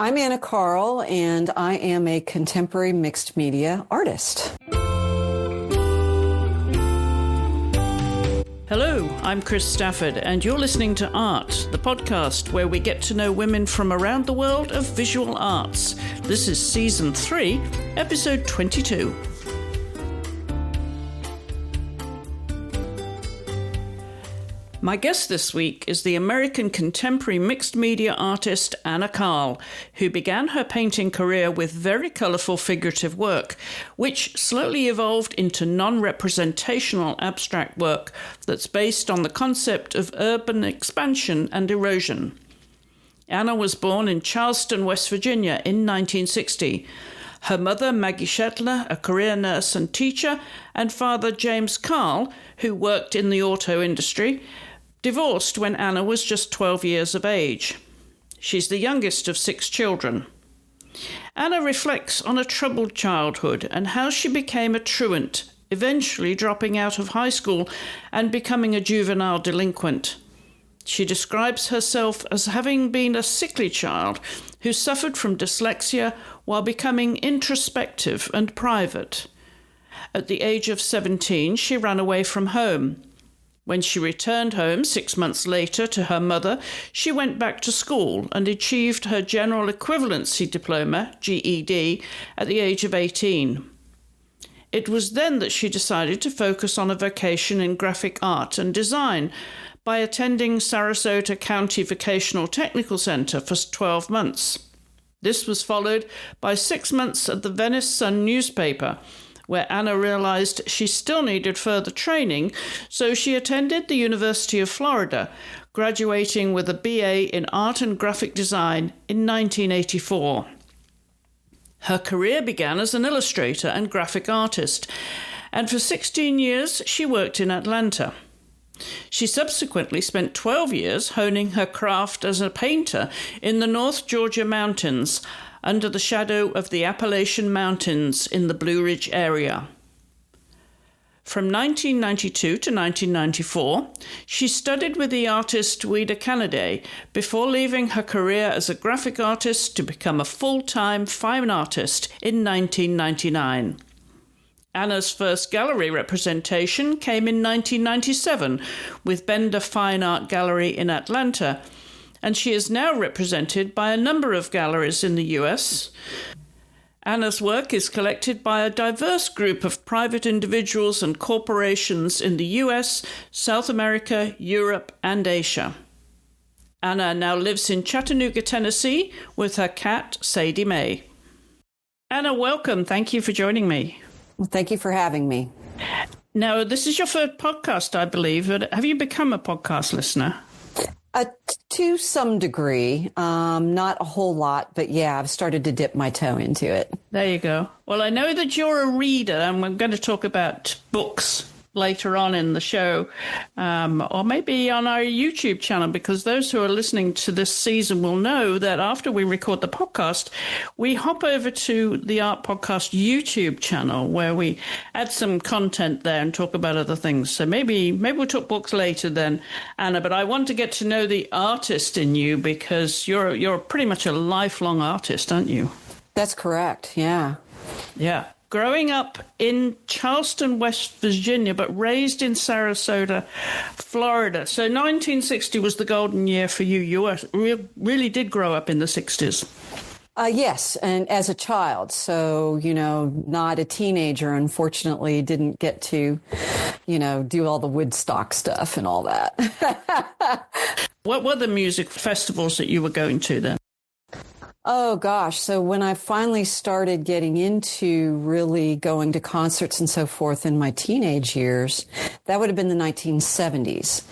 I'm Anna Carll, and I am a contemporary mixed media artist. Hello, I'm Chris Stafford, and you're listening to Art, the podcast where we get to know women from around the world of visual arts. This is Season 3, Episode 22. My guest this week is the American contemporary mixed media artist Anna Carll, who began her painting career with very colourful figurative work, which slowly evolved into non-representational abstract work that's based on the concept of urban expansion and erosion. Anna was born in Charleston, West Virginia in 1960. Her mother, Maggie Shetler, a career nurse and teacher, and father, James Carll, who worked in the auto industry, divorced when Anna was just 12 years of age. She's the youngest of 6 children. Anna reflects on a troubled childhood and how she became a truant, eventually dropping out of high school and becoming a juvenile delinquent. She describes herself as having been a sickly child who suffered from dyslexia while becoming introspective and private. At the age of 17, she ran away from home. When she returned home 6 months later to her mother, she went back to school and achieved her General Equivalency Diploma, GED, at the age of 18. It was then that she decided to focus on a vocation in graphic art and design by attending Sarasota County Vocational Technical Center for 12 months. This was followed by 6 months at the Venice Sun newspaper, where Anna realized she still needed further training, so she attended the University of Florida, graduating with a BA in Art and Graphic Design in 1984. Her career began as an illustrator and graphic artist, and for 16 years she worked in Atlanta. She subsequently spent 12 years honing her craft as a painter in the North Georgia mountains, under the shadow of the Appalachian Mountains in the Blue Ridge area. From 1992 to 1994, she studied with the artist Ouida Canaday before leaving her career as a graphic artist to become a full-time fine artist in 1999. Anna's first gallery representation came in 1997 with Bender Fine Art Gallery in Atlanta, and she is now represented by a number of galleries in the US. Anna's work is collected by a diverse group of private individuals and corporations in the US, South America, Europe, and Asia. Anna now lives in Chattanooga, Tennessee, with her cat, Sadie Mae. Anna, welcome. Thank you for joining me. Well, thank you for having me. Now, this is your first podcast, I believe. But have you become a podcast listener? To some degree, not a whole lot, but yeah, I've started to dip my toe into it. There you go. Well, I know that you're a reader, and we're going to talk about books later on in the show, or maybe on our YouTube channel, because those who are listening to this season will know that after we record the podcast, we hop over to the Art Podcast YouTube channel where we add some content there and talk about other things. So maybe we'll talk books later then, Anna, but I want to get to know the artist in you because you're pretty much a lifelong artist, aren't you? That's correct, yeah. Yeah. Growing up in Charleston, West Virginia, but raised in Sarasota, Florida. So 1960 was the golden year for you. You really did grow up in the 60s. Yes, and as a child. So, not a teenager, unfortunately, didn't get to, do all the Woodstock stuff and all that. What were the music festivals that you were going to then? Oh, gosh. So when I finally started getting into really going to concerts and so forth in my teenage years, that would have been the 1970s.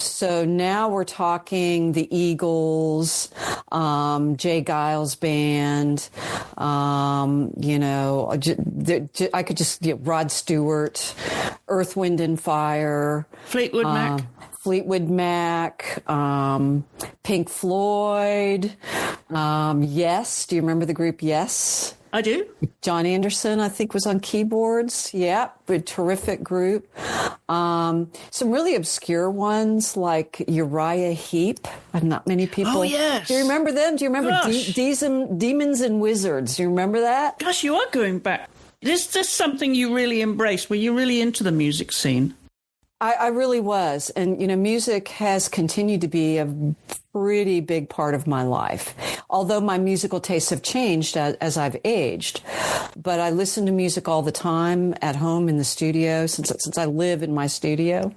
So now we're talking the Eagles, Jay Giles Band, I could just get Rod Stewart, Earth, Wind and Fire. Fleetwood Mac. Fleetwood Mac, Pink Floyd, Yes. Do you remember the group Yes? I do. John Anderson, I think, was on keyboards. Yeah, a terrific group. Some really obscure ones like Uriah Heep. Not many people. Oh, yes. Do you remember them? Do you remember Demons and Wizards? Do you remember that? Gosh, you are going back. Is this something you really embraced? Were you really into the music scene? I really was. And, music has continued to be a pretty big part of my life, although my musical tastes have changed as I've aged. But I listen to music all the time at home in the studio since I live in my studio.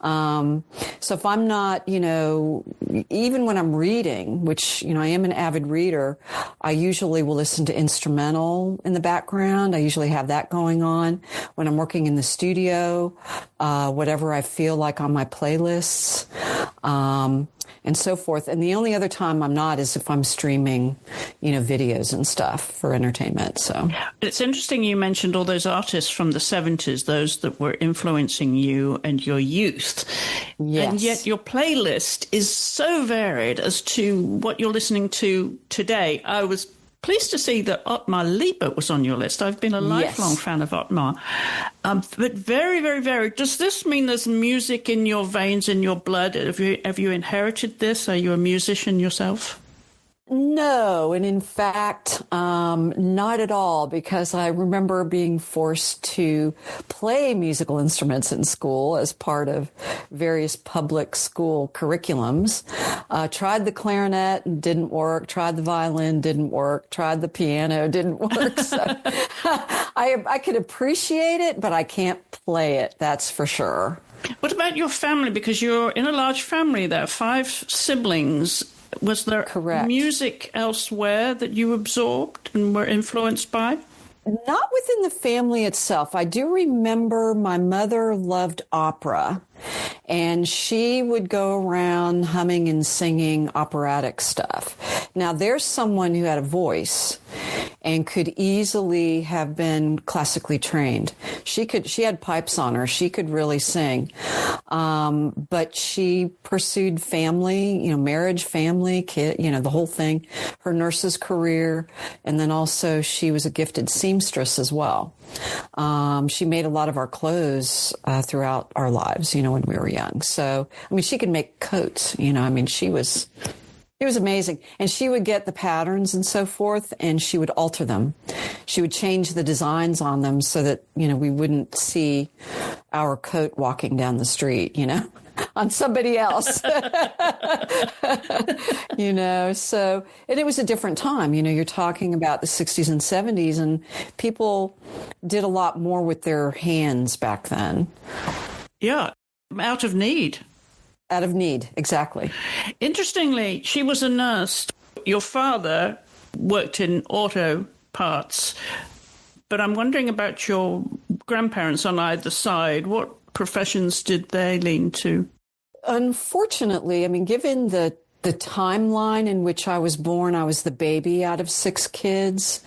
So if I'm not, even when I'm reading, which, I am an avid reader, I usually will listen to instrumental in the background. I usually have that going on when I'm working in the studio, whatever I feel like on my playlists. And so forth. And the only other time I'm not is if I'm streaming, videos and stuff for entertainment. So it's interesting you mentioned all those artists from the 70s, those that were influencing you and your youth. Yes. And yet your playlist is so varied as to what you're listening to today. I was pleased to see that Ottmar Liebert was on your list. I've been a lifelong fan of Ottmar. But very, very varied. Does this mean there's music in your veins, in your blood? Have you inherited this? Are you a musician yourself? No, and in fact, not at all, because I remember being forced to play musical instruments in school as part of various public school curriculums. Tried the clarinet, didn't work. Tried the violin, didn't work. Tried the piano, didn't work. So I could appreciate it, but I can't play it, that's for sure. What about your family? Because you're in a large family there, 5 siblings. Was there music elsewhere that you absorbed and were influenced by? Not within the family itself. I do remember my mother loved opera, and she would go around humming and singing operatic stuff. Now, there's someone who had a voice and could easily have been classically trained. She had pipes on her. She could really sing. But she pursued family, marriage, family, kid, the whole thing, her nurse's career. And then also she was a gifted seamstress as well. She made a lot of our clothes, throughout our lives, when we were young. So, she could make coats, it was amazing. And she would get the patterns and so forth, and she would alter them. She would change the designs on them so that, we wouldn't see our coat walking down the street, on somebody else. So, and it was a different time. You're talking about the 60s and 70s, and people did a lot more with their hands back then. Yeah, out of need. Out of need, exactly. Interestingly, she was a nurse. Your father worked in auto parts, but I'm wondering about your grandparents on either side. What professions did they lean to? Unfortunately, given the timeline in which I was born, I was the baby out of 6 kids.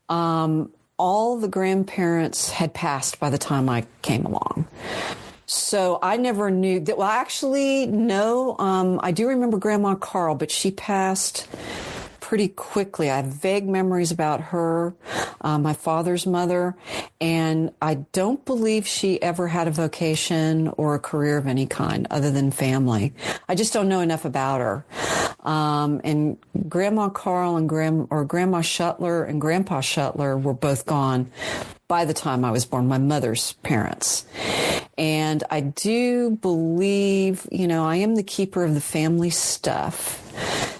All the grandparents had passed by the time I came along. So I never knew that. Well, actually, no. I do remember Grandma Carl, but she passed pretty quickly. I have vague memories about her, my father's mother, and I don't believe she ever had a vocation or a career of any kind other than family. I just don't know enough about her. And Grandma Carl and Grandma Shuttler and Grandpa Shuttler were both gone by the time I was born, my mother's parents. And I do believe, I am the keeper of the family stuff.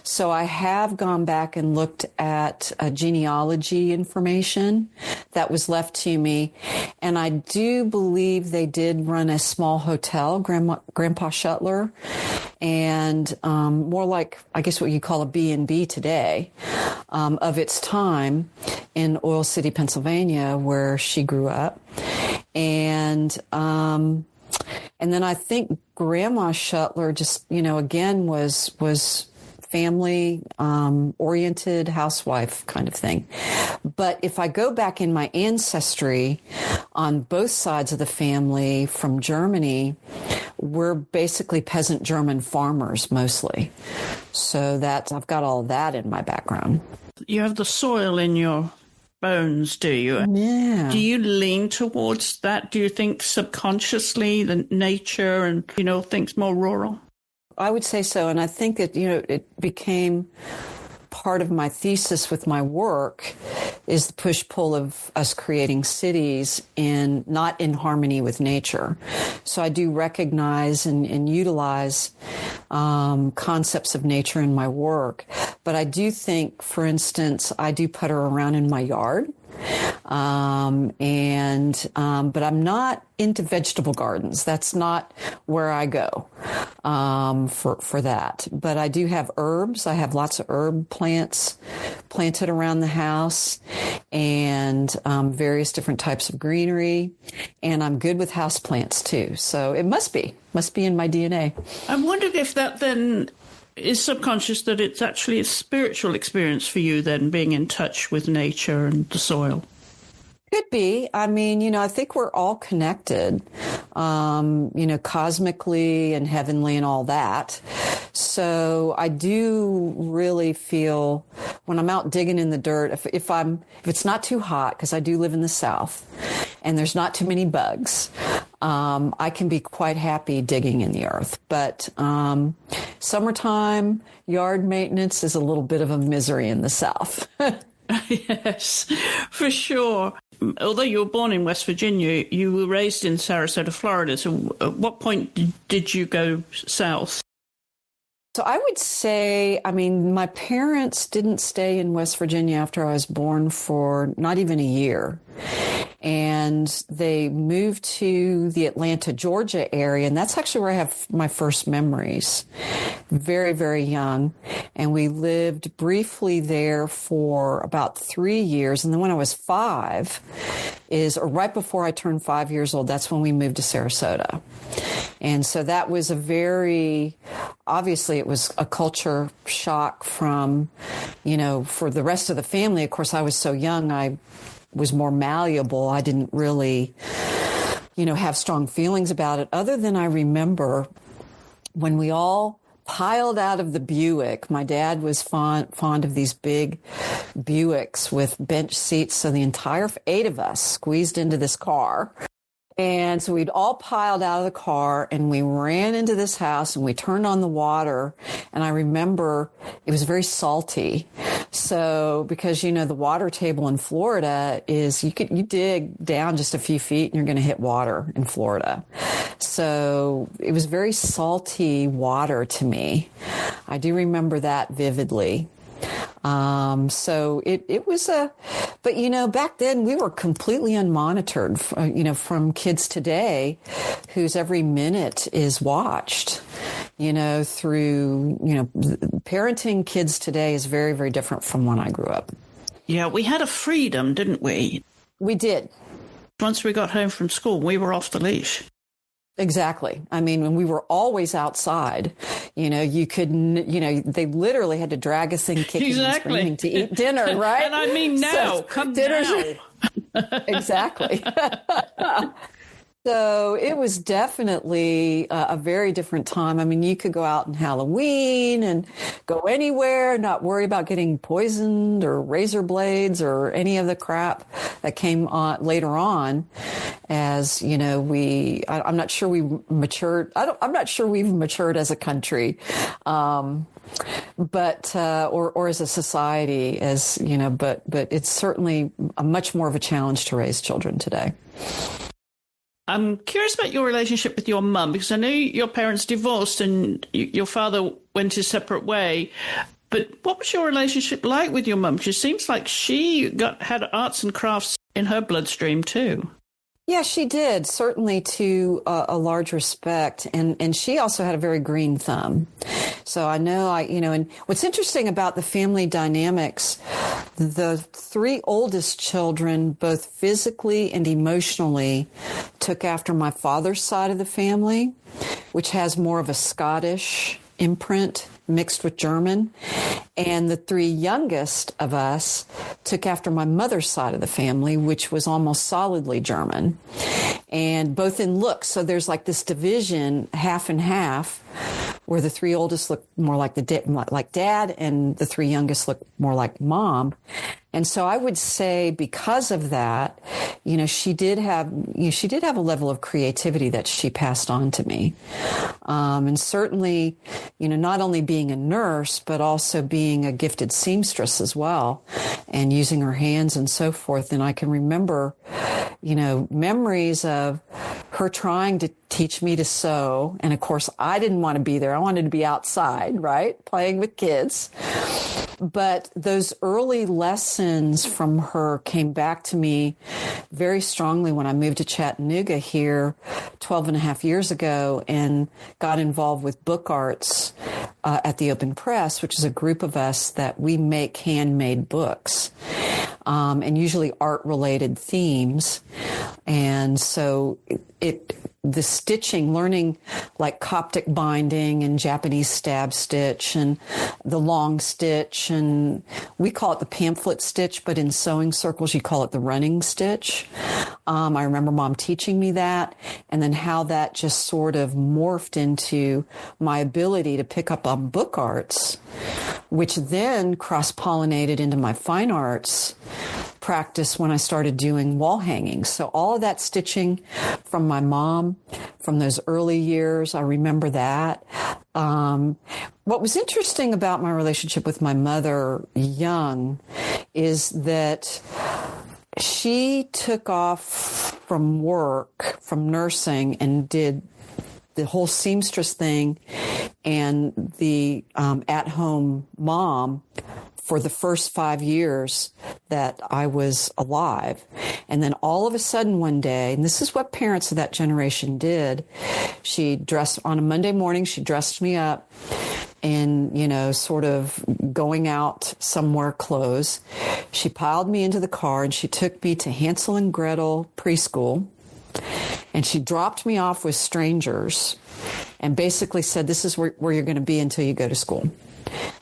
So I have gone back and looked at genealogy information that was left to me. And I do believe they did run a small hotel, Grandpa Shuttler, and more like, I guess, what you call a B&B today, of its time in Oil City, Pennsylvania, where she grew up. And then I think Grandma Shuttler just, again, was family oriented housewife kind of thing. But if I go back in my ancestry on both sides of the family from Germany, we're basically peasant German farmers mostly. So I've got all that in my background. You have the soil in your bones, do you? Yeah. Do you lean towards that? Do you think subconsciously the nature and, things more rural? I would say so. And I think that, it became part of my thesis with my work is the push-pull of us creating cities not in harmony with nature. So I do recognize and utilize concepts of nature in my work. But I do think, for instance, I do putter around in my yard. But I'm not into vegetable gardens. That's not where I go, for that. But I do have herbs. I have lots of herb plants planted around the house and, various different types of greenery. And I'm good with house plants too. So it must be in my DNA. I'm wondering if that then is subconscious, that it's actually a spiritual experience for you then, being in touch with nature and the soil. Could be. I mean, I think we're all connected, cosmically and heavenly and all that. So I do really feel when I'm out digging in the dirt, if it's not too hot, because I do live in the South and there's not too many bugs, I can be quite happy digging in the earth. But summertime yard maintenance is a little bit of a misery in the South. Yes, for sure. Although you were born in West Virginia, you were raised in Sarasota, Florida. So at what point did you go south? So I would say, my parents didn't stay in West Virginia after I was born for not even a year. And they moved to the Atlanta, Georgia area. And that's actually where I have my first memories. Very, very young. And we lived briefly there for about 3 years. And then when I was right before I turned 5 years old, that's when we moved to Sarasota. And so that was obviously it was a culture shock from, for the rest of the family. Of course, I was so young, I was more malleable. I didn't really, have strong feelings about it, other than I remember when we all piled out of the Buick. My dad was fond of these big Buicks with bench seats. So the entire 8 of us squeezed into this car. And so we'd all piled out of the car and we ran into this house and we turned on the water. And I remember it was very salty. So because, the water table in Florida is you dig down just a few feet and you're going to hit water in Florida. So it was very salty water to me. I do remember that vividly. So it was but back then we were completely unmonitored, from kids today whose every minute is watched, through, parenting kids today is very, very different from when I grew up. Yeah, we had a freedom, didn't we? We did. Once we got home from school, we were off the leash. Exactly. When we were always outside, you couldn't, they literally had to drag us in kicking and screaming to eat dinner, right? And now, come now. Exactly. So it was definitely a very different time. You could go out on Halloween and go anywhere, not worry about getting poisoned or razor blades or any of the crap that came on later on. As I'm not sure we matured. I'm not sure we've matured as a country, but or as a society, but it's certainly much more of a challenge to raise children today. I'm curious about your relationship with your mum, because I know your parents divorced and your father went his separate way. But what was your relationship like with your mum? Because it seems like she had arts and crafts in her bloodstream too. Yeah, she did, certainly to a large respect. And she also had a very green thumb. So I know, and what's interesting about the family dynamics, the 3 oldest children, both physically and emotionally, took after my father's side of the family, which has more of a Scottish imprint mixed with German. And the 3 youngest of us took after my mother's side of the family, which was almost solidly German, and both in looks. So there's like this division, half and half, where the three oldest looked more like like dad, and the three youngest looked more like mom. And so I would say because of that, she did have a level of creativity that she passed on to me. And certainly, not only being a nurse, but also being a gifted seamstress as well, and using her hands and so forth. And I can remember, memories of her trying to teach me to sew. And of course, I didn't want to be there. I wanted to be outside, right? Playing with kids. But those early lessons from her came back to me very strongly when I moved to Chattanooga here 12 and a half years ago and got involved with Book Arts at the Open Press, which is a group of us that we make handmade books. And usually art-related themes. And so the stitching, learning like Coptic binding and Japanese stab stitch and the long stitch, and we call it the pamphlet stitch, but in sewing circles you call it the running stitch. I remember Mom teaching me that, and then how that just sort of morphed into my ability to pick up on book arts, which then cross-pollinated into my fine arts practice when I started doing wall hangings. So all of that stitching from my mom from those early years, I remember that. What was interesting about my relationship with my mother young is that she took off from work, from nursing, and did the whole seamstress thing and the at-home mom for the first 5 years that I was alive. And then all of a sudden one day, and this is what parents of that generation did, she dressed on a Monday morning, she dressed me up in, sort of going out somewhere clothes. She piled me into the car and she took me to Hansel and Gretel preschool. And she dropped me off with strangers and basically said, this is where you're going to be until you go to school.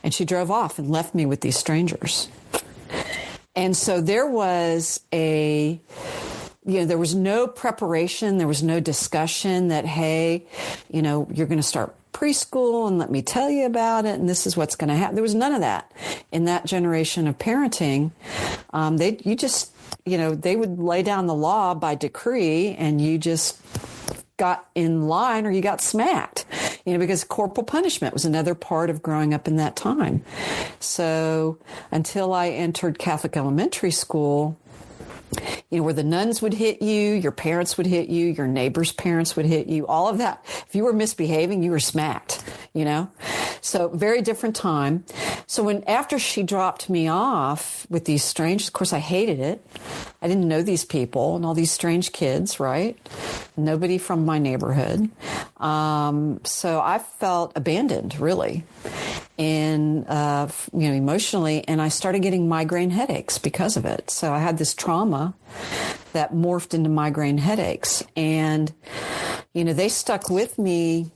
And she drove off and left me with these strangers. And so there was there was no preparation. There was no discussion that, hey, you're going to start preschool and let me tell you about it. And this is what's going to happen. There was none of that in that generation of parenting. They would lay down the law by decree and you just got in line or you got smacked, because corporal punishment was another part of growing up in that time. So until I entered Catholic elementary school, where the nuns would hit you, your parents would hit you, your neighbors' parents would hit you, all of that. If you were misbehaving, you were smacked, So very different time. So after she dropped me off with these strangers, of course I hated it. I didn't know these people and all these strange kids, right? Nobody from my neighborhood. So I felt abandoned, really, and emotionally, and I started getting migraine headaches because of it. So I had this trauma that morphed into migraine headaches, and they stuck with me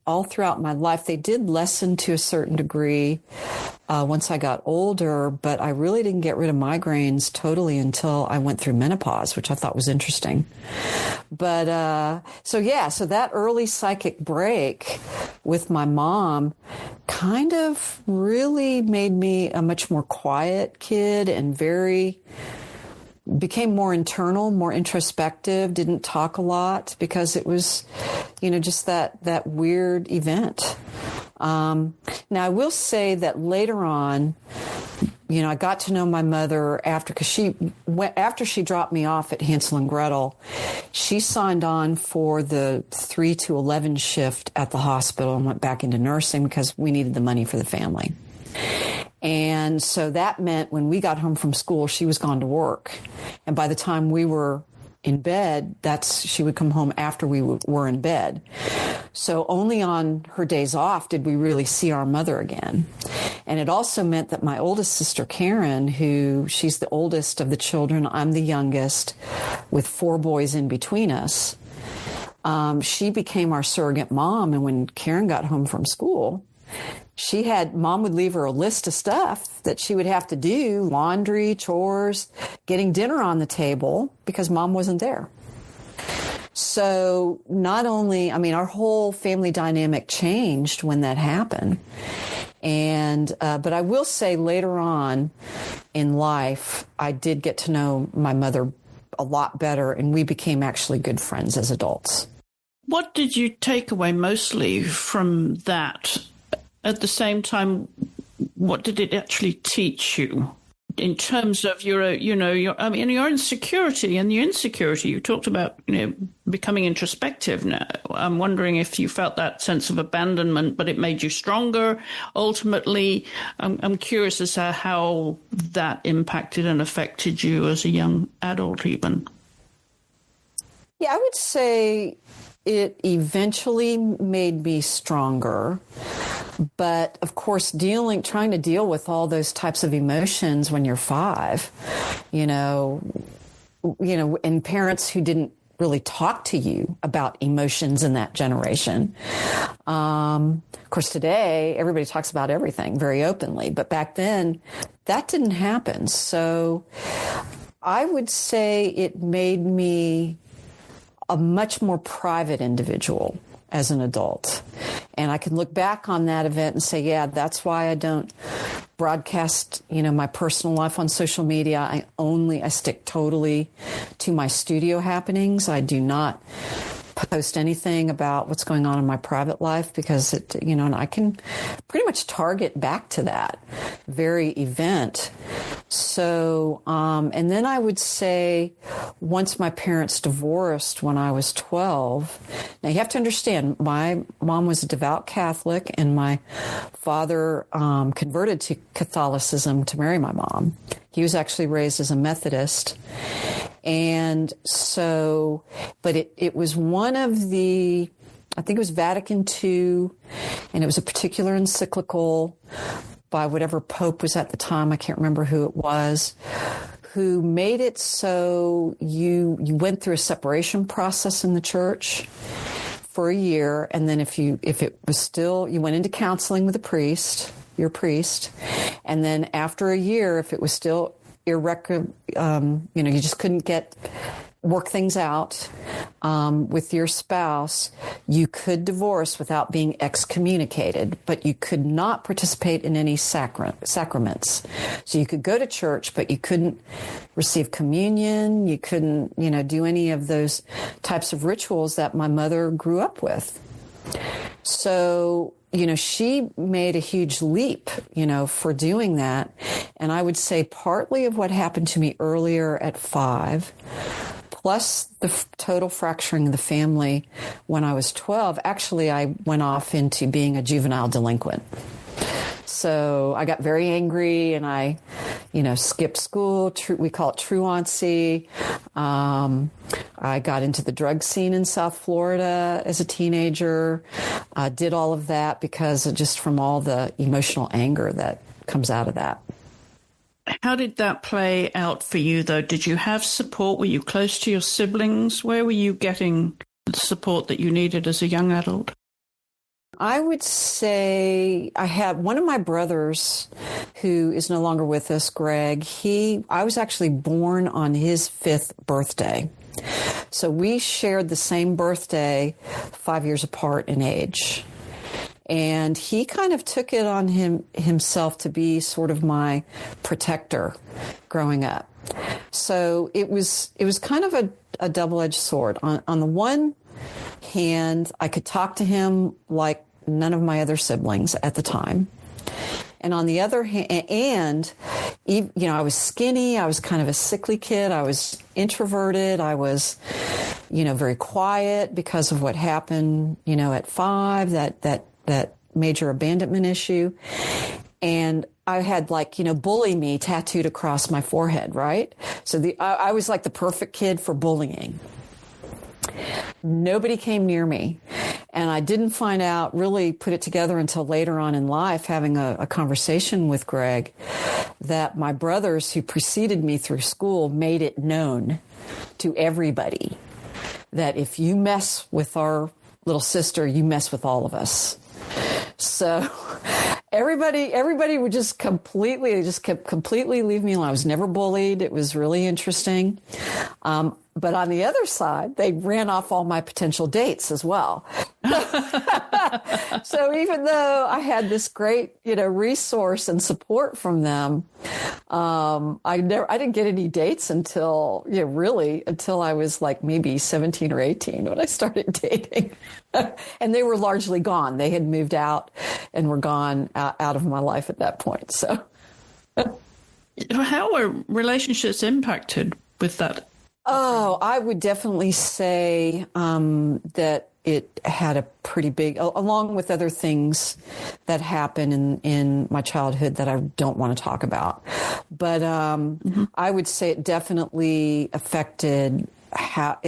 all throughout my life. They did lessen to a certain degree once I got older, but I really didn't get rid of migraines totally until I went through menopause, which I thought was interesting. But so that early psychic break with my mom kind of really made me a much more quiet kid and became more internal, more introspective, didn't talk a lot because it was, just that weird event. Now, I will say that later on, I got to know my mother after she dropped me off at Hansel and Gretel, she signed on for the 3 to 11 shift at the hospital and went back into nursing because we needed the money for the family. And so that meant when we got home from school, she was gone to work. And by the time we were in bed, she would come home after we were in bed. So only on her days off did we really see our mother again. And it also meant that my oldest sister, Karen, she's the oldest of the children, I'm the youngest, with 4 boys in between us, she became our surrogate mom. And when Karen got home from school, Mom would leave her a list of stuff that she would have to do, laundry, chores, getting dinner on the table, because Mom wasn't there. So not only, I mean, our whole family dynamic changed when that happened. And, but I will say later on in life, I did get to know my mother a lot better, and we became actually good friends as adults. What did you take away mostly from that? At the same time, what did it actually teach you in terms of your insecurity and your insecurity? You talked about, becoming introspective now. I'm wondering if you felt that sense of abandonment, but it made you stronger. Ultimately, I'm curious as to how that impacted and affected you as a young adult even. Yeah, I would say it eventually made me stronger. But of course, trying to deal with all those types of emotions when you're 5, and parents who didn't really talk to you about emotions in that generation. Of course, today, everybody talks about everything very openly, but back then, that didn't happen. So I would say it made me a much more private individual as an adult. And I can look back on that event and say, yeah, that's why I don't broadcast, my personal life on social media. I stick totally to my studio happenings. I do not post anything about what's going on in my private life because and I can pretty much target back to that very event. So, and then I would say once my parents divorced when I was 12, now you have to understand, my mom was a devout Catholic and my father converted to Catholicism to marry my mom. He was actually raised as a Methodist. And so, but it was one of I think it was Vatican II, and it was a particular encyclical by whatever Pope was at the time. I can't remember who it was, who made it so you went through a separation process in the church for a year. And then if it was still, you went into counseling with your priest. And then after a year, if it was still irreconcilable, you just couldn't work things out with your spouse, you could divorce without being excommunicated, but you could not participate in any sacraments. So you could go to church, but you couldn't receive communion. You couldn't, do any of those types of rituals that my mother grew up with. So, she made a huge leap, for doing that. And I would say partly of what happened to me earlier at 5, plus the total fracturing of the family when I was 12, actually I went off into being a juvenile delinquent. So I got very angry and I, skipped school. We call it truancy. I got into the drug scene in South Florida as a teenager. Did all of that because just from all the emotional anger that comes out of that. How did that play out for you, though? Did you have support? Were you close to your siblings? Where were you getting the support that you needed as a young adult? I would say I had one of my brothers who is no longer with us, Greg. I was actually born on his 5th birthday. So we shared the same birthday, 5 years apart in age. And he kind of took it on himself to be sort of my protector growing up. So it was kind of a double-edged sword. On the one hand, I could talk to him like none of my other siblings at the time. And on the other hand, I was skinny. I was kind of a sickly kid. I was introverted. I was, very quiet because of what happened, at 5, that major abandonment issue. And I had bully me tattooed across my forehead, right? So I was like the perfect kid for bullying. Nobody came near me. And I didn't really put it together until later on in life, having a conversation with Greg, that my brothers who preceded me through school made it known to everybody that if you mess with our little sister, you mess with all of us. So, Everybody would just kept completely leave me alone. I was never bullied. It was really interesting. But on the other side, they ran off all my potential dates as well. So even though I had this great, resource and support from them, I didn't get any dates until I was like maybe 17 or 18 when I started dating. And they were largely gone. They had moved out and were gone out of my life at that point. So how were relationships impacted with that? Oh, I would definitely say that it had a pretty big, along with other things that happened in my childhood that I don't want to talk about. But I would say it definitely affected how,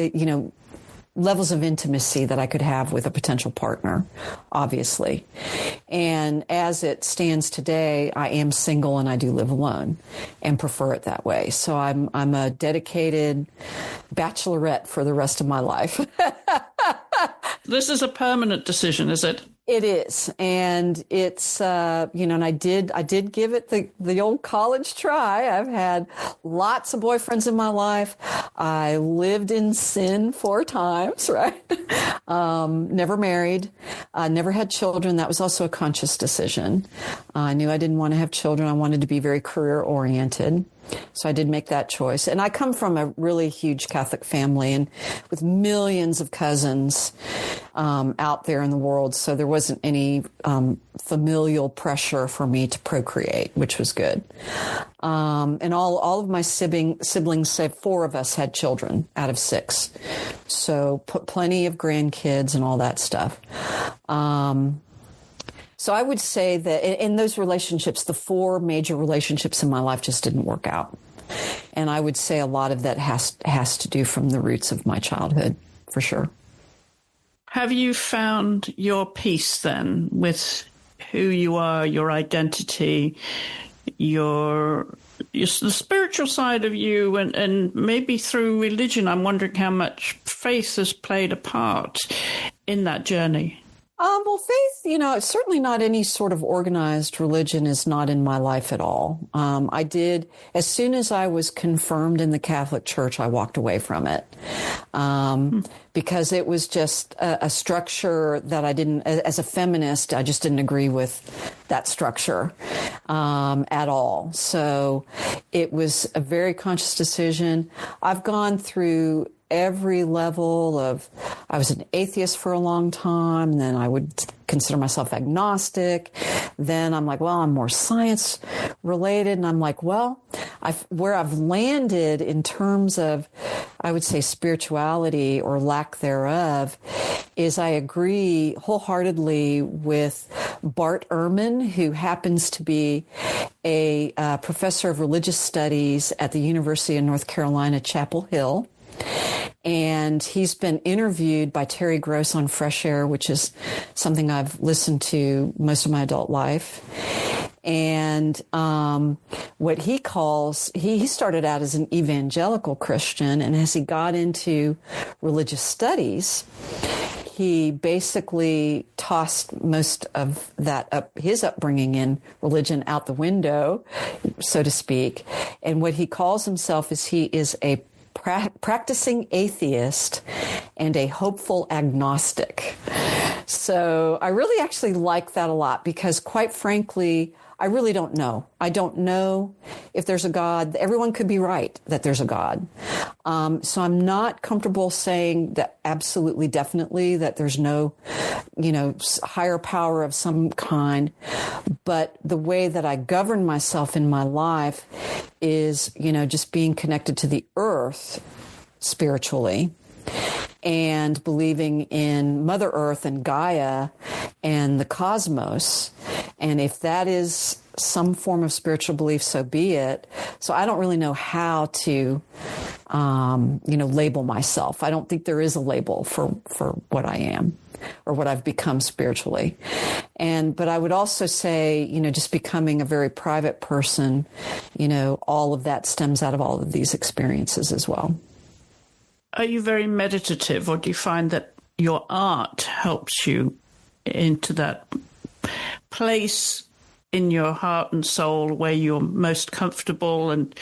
levels of intimacy that I could have with a potential partner, obviously. And as it stands today, I am single and I do live alone and prefer it that way. So I'm a dedicated bachelorette for the rest of my life. This is a permanent decision, is it? It is. And it's, and I did give it the old college try. I've had lots of boyfriends in my life. I lived in sin 4 times, right? Never married, never had children. That was also a conscious decision. I knew I didn't want to have children. I wanted to be very career oriented. So I did make that choice. And I come from a really huge Catholic family and with millions of cousins out there in the world. So there wasn't any familial pressure for me to procreate, which was good. And all of my siblings, say 4 of us, had children out of 6. So plenty of grandkids and all that stuff. So I would say that in those relationships, the 4 major relationships in my life just didn't work out. And I would say a lot of that has to do from the roots of my childhood, for sure. Have you found your peace then with who you are, your identity, the spiritual side of you, and maybe through religion? I'm wondering how much faith has played a part in that journey. Well, faith, it's certainly not any sort of organized religion is not in my life at all. I did, as soon as I was confirmed in the Catholic Church, I walked away from it. Because it was just a structure that I didn't, as a feminist, I just didn't agree with that structure at all. So it was a very conscious decision. I've gone through every level of, I was an atheist for a long time, then I would consider myself agnostic. Then I'm like, well, I'm more science related. And I'm like, well, where I've landed in terms of, I would say, spirituality or lack thereof, is I agree wholeheartedly with Bart Ehrman, who happens to be a professor of religious studies at the University of North Carolina, Chapel Hill. And he's been interviewed by Terry Gross on Fresh Air, which is something I've listened to most of my adult life. And what he calls, he started out as an evangelical Christian, and as he got into religious studies, he basically tossed most of that his upbringing in religion out the window, so to speak. And what he calls himself is he is a practicing atheist and a hopeful agnostic. So I really actually like that a lot because, quite frankly, I really don't know. I don't know if there's a God. Everyone could be right that there's a God. So I'm not comfortable saying that absolutely, definitely that there's no, higher power of some kind. But the way that I govern myself in my life is, just being connected to the earth spiritually and believing in Mother Earth and Gaia and the cosmos. And if that is some form of spiritual belief, so be it. So I don't really know how to, label myself. I don't think there is a label for what I am or what I've become spiritually. But I would also say, just becoming a very private person, all of that stems out of all of these experiences as well. Are you very meditative, or do you find that your art helps you into that place in your heart and soul, where you're most comfortable and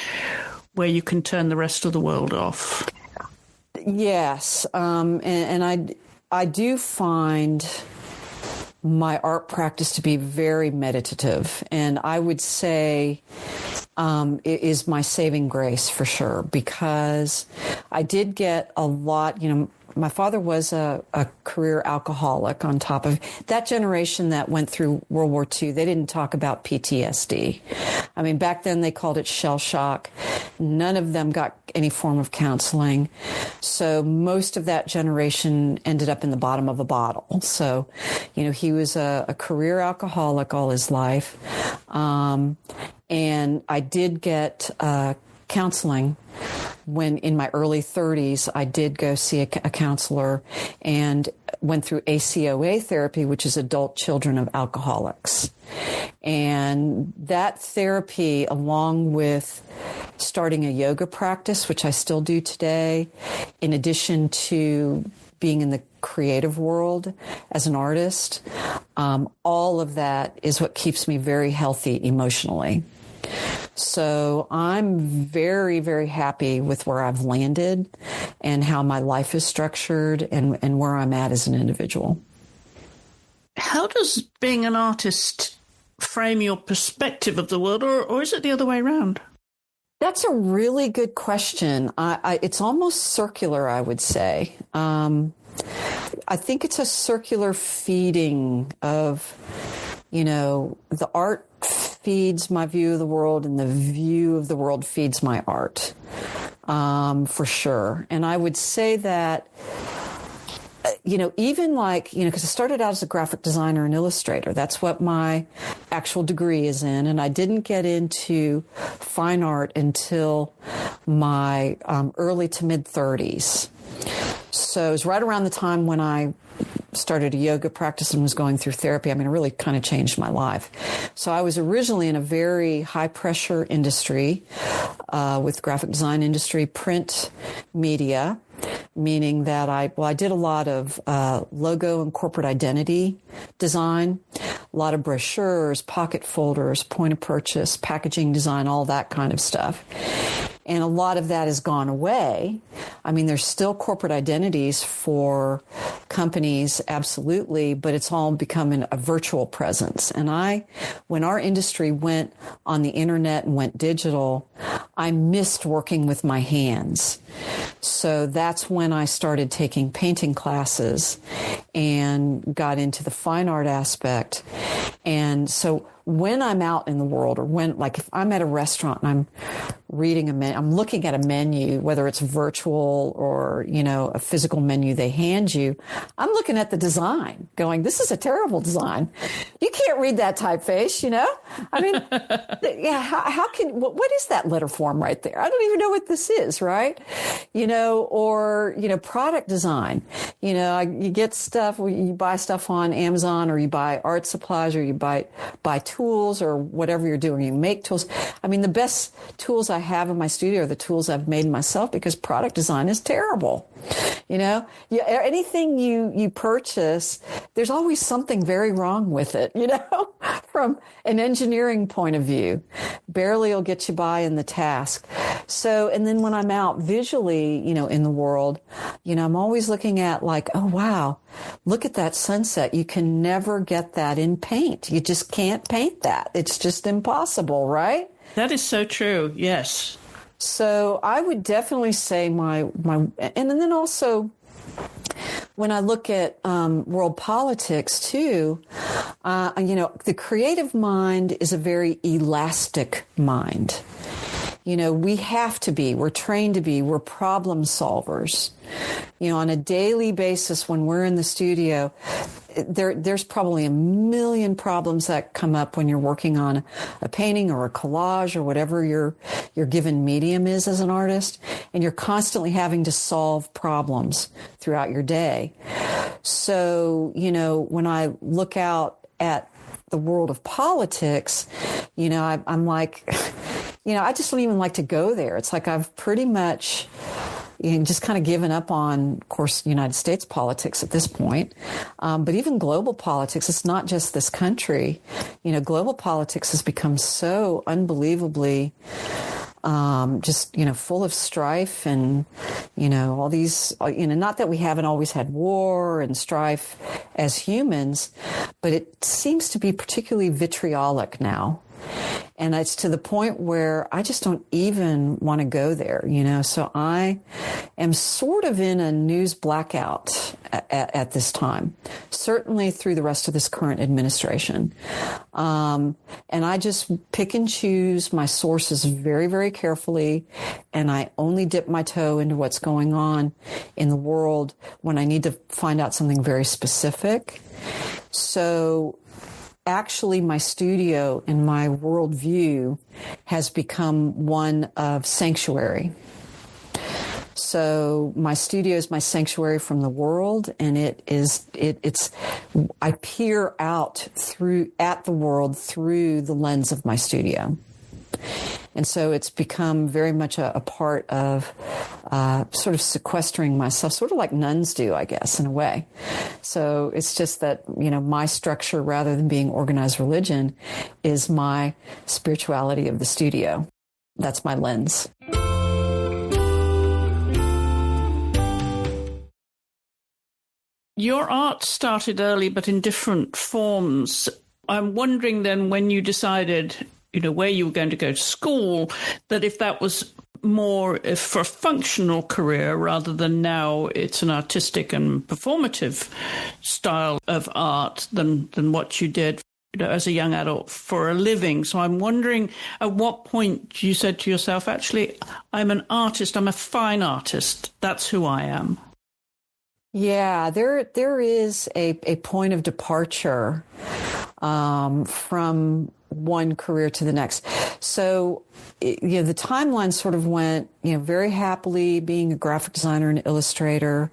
where you can turn the rest of the world off. Yes. And I do find my art practice to be very meditative. And I would say it is my saving grace for sure, because I did get a lot, my father was a career alcoholic on top of that generation that went through World War II. They didn't talk about PTSD. I mean, back then they called it shell shock. None of them got any form of counseling. So most of that generation ended up in the bottom of a bottle. So, he was a career alcoholic all his life. And I did get counseling when in my early 30s. I did go see a counselor and went through ACOA therapy, which is adult children of alcoholics. And that therapy, along with starting a yoga practice, which I still do today, in addition to being in the creative world as an artist, all of that is what keeps me very healthy emotionally. So I'm very, very happy with where I've landed and how my life is structured and where I'm at as an individual. How does being an artist frame your perspective of the world, or is it the other way around? That's a really good question. It's almost circular, I would say. I think it's a circular feeding of, the art feeds my view of the world and the view of the world feeds my art, for sure. And I would say that, even because I started out as a graphic designer and illustrator. That's what my actual degree is in. And I didn't get into fine art until my early to mid 30s. So it was right around the time when I started a yoga practice and was going through therapy. I mean, it really kind of changed my life. So I was originally in a very high pressure industry with graphic design industry, print media, meaning that I did a lot of logo and corporate identity design, a lot of brochures, pocket folders, point of purchase, packaging design, all that kind of stuff. And a lot of that has gone away. I mean, there's still corporate identities for companies, absolutely, but it's all becoming a virtual presence. And when our industry went on the internet and went digital, I missed working with my hands. So that's when I started taking painting classes and got into the fine art aspect. And so when I'm out in the world, or if I'm at a restaurant and I'm reading I'm looking at a menu, whether it's virtual or, a physical menu they hand you, I'm looking at the design going, this is a terrible design. You can't read that typeface, I mean, yeah, how what is that letter form right there? I don't even know what this is, right? Or, product design, you get stuff, you buy stuff on Amazon, or you buy art supplies, or you buy tools, or whatever you're doing, you make tools. I mean, the best tools I have in my studio are the tools I've made myself, because product design is terrible. Anything you purchase, there's always something very wrong with it, from an engineering point of view. Barely will get you by in the task. So, and then when I'm out visually, in the world, I'm always looking at oh, wow, look at that sunset. You can never get that in paint. You just can't paint that. It's just impossible, right? That is so true. Yes. So I would definitely say and then also when I look at world politics too, the creative mind is a very elastic mind. We have to be, we're trained to be, we're problem solvers. On a daily basis when we're in the studio, there's probably a million problems that come up when you're working on a painting or a collage or whatever your given medium is as an artist, and you're constantly having to solve problems throughout your day. So, when I look out at the world of politics, I'm like, I just don't even like to go there. It's like I've pretty much just kind of given up on, of course, United States politics at this point. But even global politics, it's not just this country. Global politics has become so unbelievably full of strife and, all these, not that we haven't always had war and strife as humans, but it seems to be particularly vitriolic now. And it's to the point where I just don't even want to go there, So I am sort of in a news blackout at this time, certainly through the rest of this current administration. And I just pick and choose my sources very, very carefully. And I only dip my toe into what's going on in the world when I need to find out something very specific. So actually, my studio and my worldview has become one of sanctuary. So my studio is my sanctuary from the world, and I peer out at the world through the lens of my studio. And so it's become very much a part of sort of sequestering myself, sort of like nuns do, I guess, in a way. So it's just that, my structure, rather than being organized religion, is my spirituality of the studio. That's my lens. Your art started early, but in different forms. I'm wondering then, when you decided where you were going to go to school, that if that was more for a functional career rather than now it's an artistic and performative style of art than what you did as a young adult for a living. So I'm wondering at what point you said to yourself, actually, I'm an artist, I'm a fine artist, that's who I am. Yeah, there is a point of departure from one career to the next. So, the timeline sort of went, very happily being a graphic designer and illustrator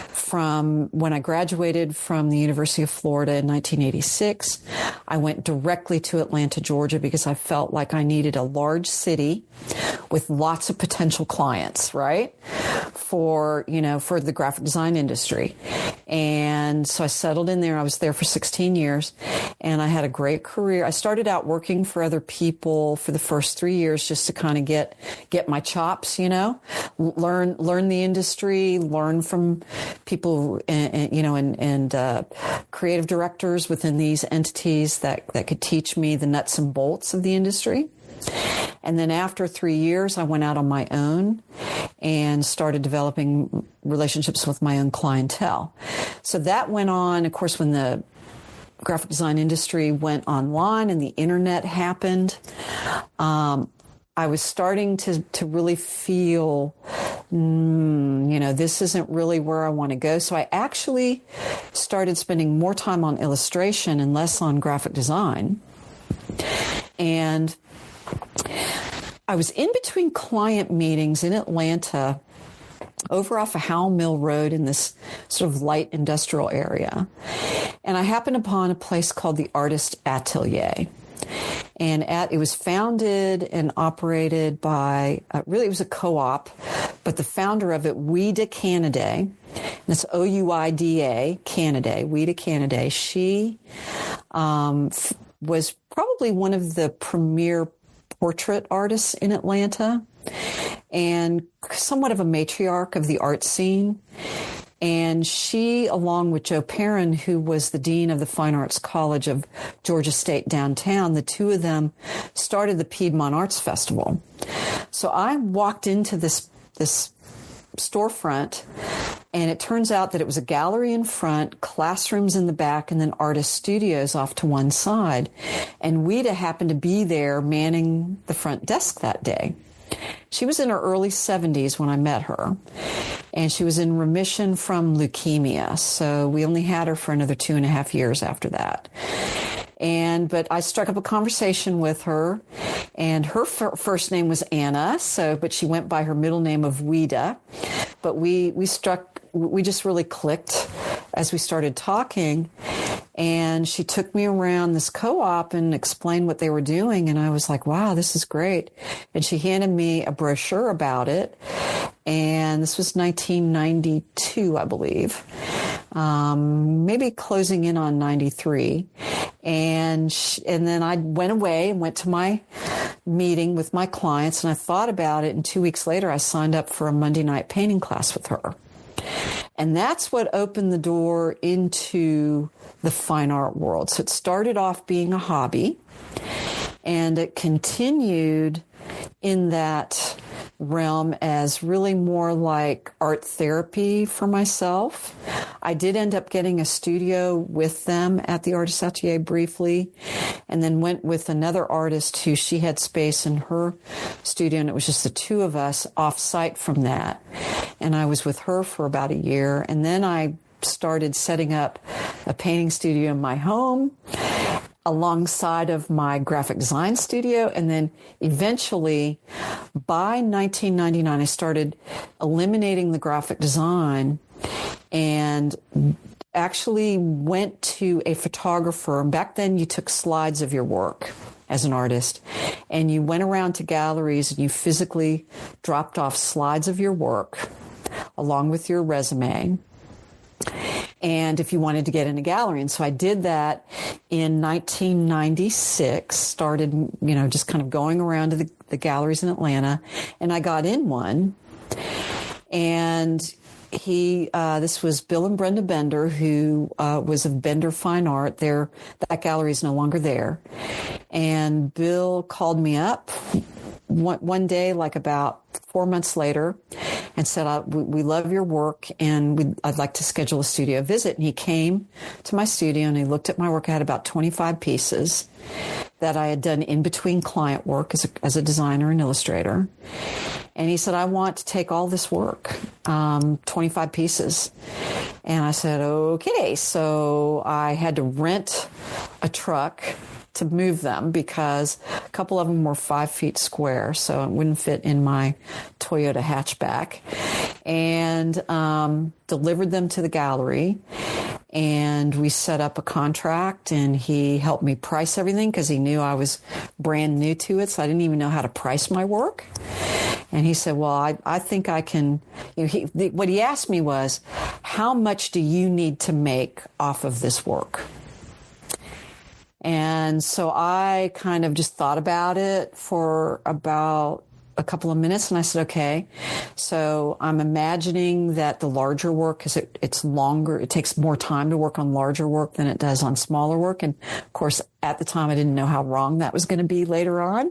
from when I graduated from the University of Florida in 1986. I went directly to Atlanta, Georgia, because I felt like I needed a large city with lots of potential clients, right? For the graphic design industry. And so I settled in there. I was there for 16 years and I had a great career. I started out working for other people for the first 3 years just to kind of get my chops, learn the industry, learn from people and creative directors within these entities that could teach me the nuts and bolts of the industry. And then after 3 years, I went out on my own and started developing relationships with my own clientele. So that went on, of course, when the graphic design industry went online and the internet happened. I was starting to really feel, this isn't really where I want to go. So I actually started spending more time on illustration and less on graphic design. And I was in between client meetings in Atlanta over off of Howell Mill Road in this sort of light industrial area. And I happened upon a place called the Artist Atelier. And it was founded and operated by, it was a co-op, but the founder of it, Ouida Canaday, and it's O-U-I-D-A, Canaday, Ouida Canaday, she was probably one of the premier portrait artists in Atlanta and somewhat of a matriarch of the art scene. And she, along with Joe Perrin, who was the dean of the Fine Arts College of Georgia State downtown, the two of them started the Piedmont Arts Festival. So I walked into this storefront, and it turns out that it was a gallery in front, classrooms in the back, and then artist studios off to one side. And Ouida happened to be there manning the front desk that day. She was in her early 70s when I met her, and she was in remission from leukemia. So we only had her for another 2.5 years after that. But I struck up a conversation with her, and her first name was Anna, but she went by her middle name of Ouida. But we just really clicked as we started talking. And she took me around this co-op and explained what they were doing. And I was like, wow, this is great. And she handed me a brochure about it. And this was 1992, I believe, maybe closing in on 93. And then I went away and went to my meeting with my clients, and I thought about it. And 2 weeks later, I signed up for a Monday night painting class with her. And that's what opened the door into the fine art world. So it started off being a hobby, and it continued in that realm as really more like art therapy for myself. I did end up getting a studio with them at the Artist Atelier briefly, and then went with another artist who she had space in her studio, and it was just the two of us off-site from that. And I was with her for about a year, and then I started setting up a painting studio in my home alongside of my graphic design studio. And then eventually, by 1999, I started eliminating the graphic design and actually went to a photographer. And back then, you took slides of your work as an artist, and you went around to galleries and you physically dropped off slides of your work along with your resume, and if you wanted to get in a gallery. And so I did that in 1996, started, just kind of going around to the galleries in Atlanta, and I got in one. And this was Bill and Brenda Bender, who was of Bender Fine Art. That gallery is no longer there. And Bill called me up one day, like about 4 months later, and said, we love your work, and I'd like to schedule a studio visit. And he came to my studio, and he looked at my work. I had about 25 pieces that I had done in between client work as a designer and illustrator. And he said, I want to take all this work, 25 pieces. And I said, okay. So I had to rent a truck to move them because a couple of them were 5 feet square, so it wouldn't fit in my Toyota hatchback, and delivered them to the gallery. And we set up a contract, and he helped me price everything because he knew I was brand new to it, so I didn't even know how to price my work. And he said, well, I think I can, what he asked me was, how much do you need to make off of this work? And so I kind of just thought about it for about a couple of minutes, and I said, okay. So I'm imagining that the larger work, because it's longer, it takes more time to work on larger work than it does on smaller work. And of course, at the time, I didn't know how wrong that was going to be later on.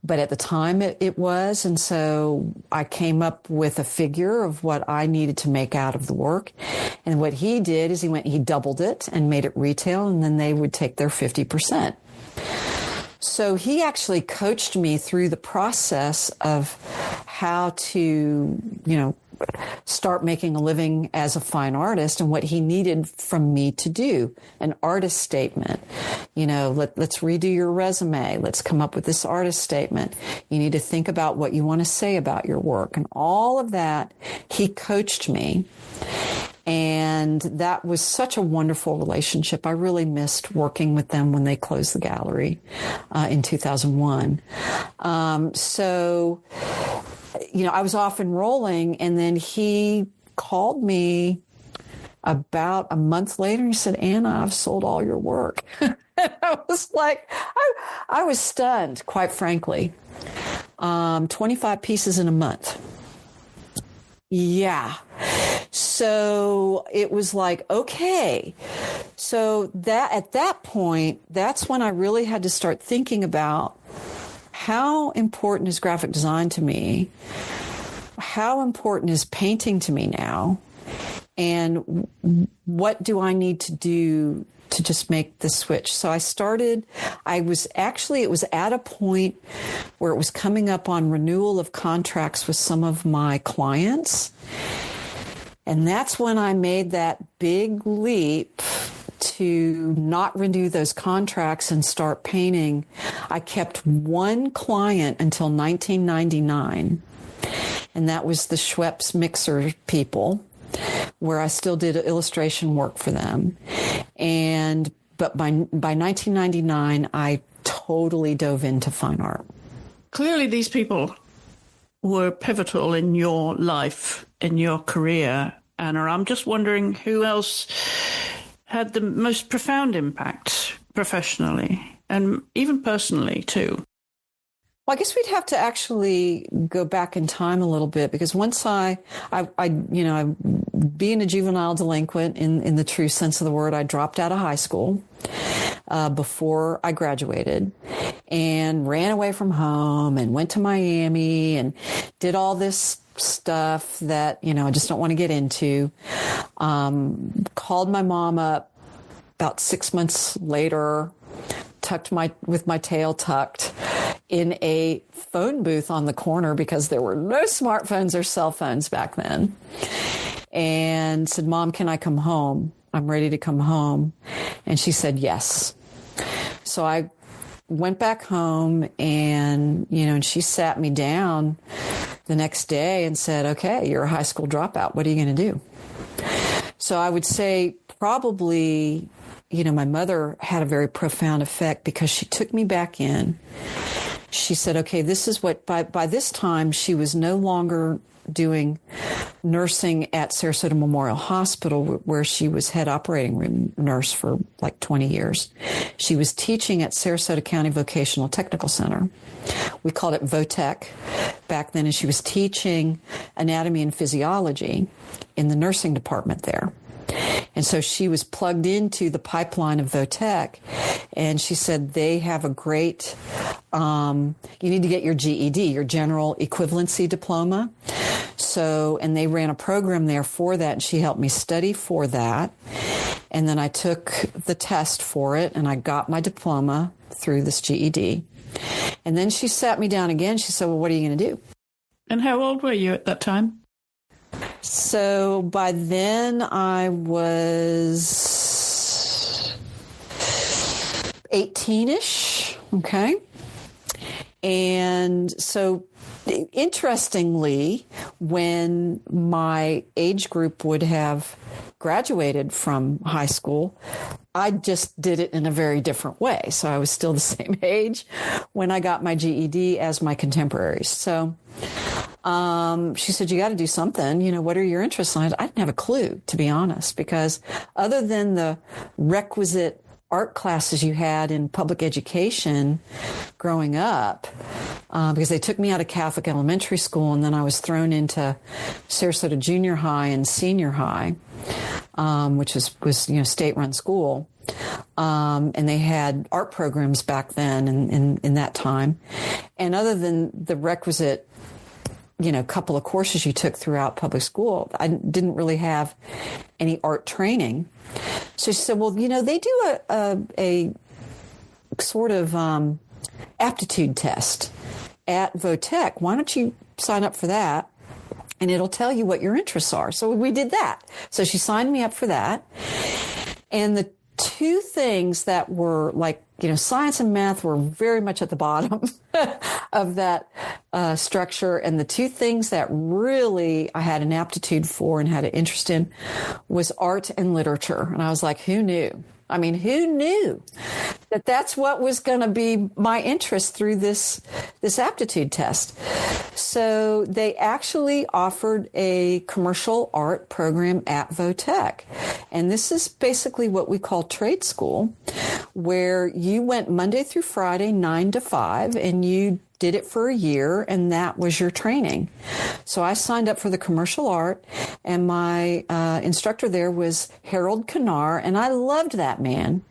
But at the time it was. And so I came up with a figure of what I needed to make out of the work. And what he did is he doubled it and made it retail, and then they would take their 50%. So he actually coached me through the process of how to, start making a living as a fine artist, and what he needed from me to do. An artist statement. Let's redo your resume. Let's come up with this artist statement. You need to think about what you want to say about your work. And all of that, he coached me. And that was such a wonderful relationship. I really missed working with them when they closed the gallery in 2001. I was off and rolling, and then he called me about a month later, and he said, Anna, I've sold all your work. I was like, I was stunned, quite frankly. 25 pieces in a month. Yeah. So it was like, okay. So that at that point, that's when I really had to start thinking about how important is graphic design to me? How important is painting to me now? And what do I need to do to just make the switch? So it was at a point where it was coming up on renewal of contracts with some of my clients. And that's when I made that big leap to not renew those contracts and start painting. I kept one client until 1999, and that was the Schweppes mixer people, where I still did illustration work for them. But by 1999, I totally dove into fine art. Clearly, these people were pivotal in your life, in your career, Anna. I'm just wondering who else had the most profound impact professionally and even personally too. Well, I guess we'd have to actually go back in time a little bit, because once being a juvenile delinquent in the true sense of the word, I dropped out of high school before I graduated and ran away from home and went to Miami and did all this stuff that, I just don't want to get into. Called my mom up about 6 months later, with my tail tucked in a phone booth on the corner, because there were no smartphones or cell phones back then, and said, "Mom, can I come home? I'm ready to come home." And she said, "Yes." So I went back home, and, and she sat me down the next day and said, "Okay, you're a high school dropout. What are you going to do?" So I would say probably, my mother had a very profound effect, because she took me back in. She said, "Okay, this is what," by this time, she was no longer doing nursing at Sarasota Memorial Hospital, where she was head operating room nurse for like 20 years. She was teaching at Sarasota County Vocational Technical Center. We called it VOTEC back then, and she was teaching anatomy and physiology in the nursing department there. And so she was plugged into the pipeline of VOTEC, and she said, "They have a great, you need to get your GED, your general equivalency diploma." So, and they ran a program there for that, and she helped me study for that. And then I took the test for it, and I got my diploma through this GED. And then she sat me down again. She said, "Well, what are you going to do?" And how old were you at that time? So by then I was 18-ish, okay? And so interestingly, when my age group would have graduated from high school, I just did it in a very different way. So I was still the same age when I got my GED as my contemporaries. So she said, "You got to do something. What are your interests?" I didn't have a clue, to be honest, because other than the requisite art classes you had in public education growing up, because they took me out of Catholic elementary school, and then I was thrown into Sarasota Junior High and Senior High, which was state-run school. And they had art programs back then in that time. And other than the requisite couple of courses you took throughout public school, I didn't really have any art training. So she said, "Well, they do a sort of aptitude test at VOTEC. Why don't you sign up for that? And it'll tell you what your interests are." So we did that. So she signed me up for that. And the two things that were science and math were very much at the bottom of that structure. And the two things that really I had an aptitude for and had an interest in was art and literature. And I was like, who knew? I mean, who knew that that's what was going to be my interest through this aptitude test? So they actually offered a commercial art program at VOTEC. And this is basically what we call trade school, where you went Monday through Friday, 9 to 5, and you did it for a year, and that was your training. So I signed up for the commercial art, and my instructor there was Harold Kanar, and I loved that man.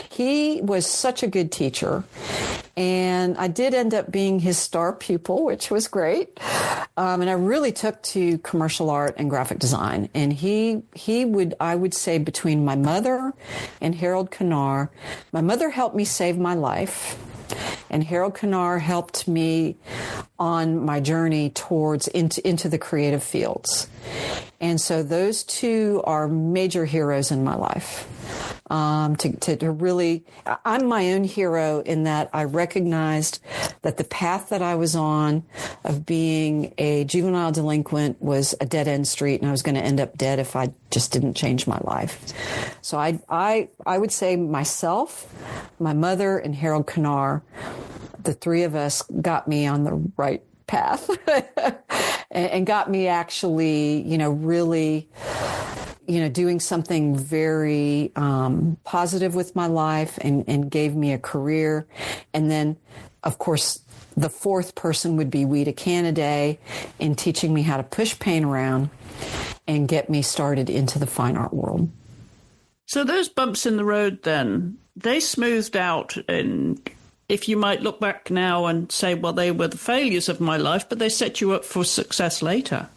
He was such a good teacher, and I did end up being his star pupil, which was great. And I really took to commercial art and graphic design. And he would, I would say, between my mother and Harold Kanar, my mother helped me save my life, and Harold Kanar helped me on my journey towards into the creative fields. And so those two are major heroes in my life. To really, I'm my own hero in that I recognized that the path that I was on of being a juvenile delinquent was a dead-end street, and I was going to end up dead if I just didn't change my life. So I would say myself, my mother, and Harold Kanar, the three of us got me on the right path and got me actually, really, doing something very positive with my life and gave me a career. And then, of course, the fourth person would be Weta Canaday in teaching me how to push paint around and get me started into the fine art world. So those bumps in the road then, they smoothed out, and if you might look back now and say, well, they were the failures of my life, but they set you up for success later.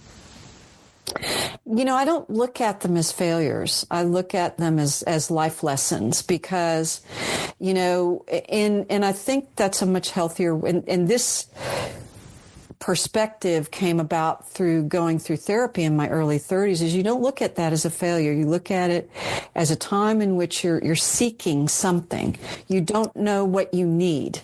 I don't look at them as failures. I look at them as life lessons because, and I think that's a much healthier, and this perspective came about through going through therapy in my early 30s, is you don't look at that as a failure. You look at it as a time in which you're seeking something. You don't know what you need.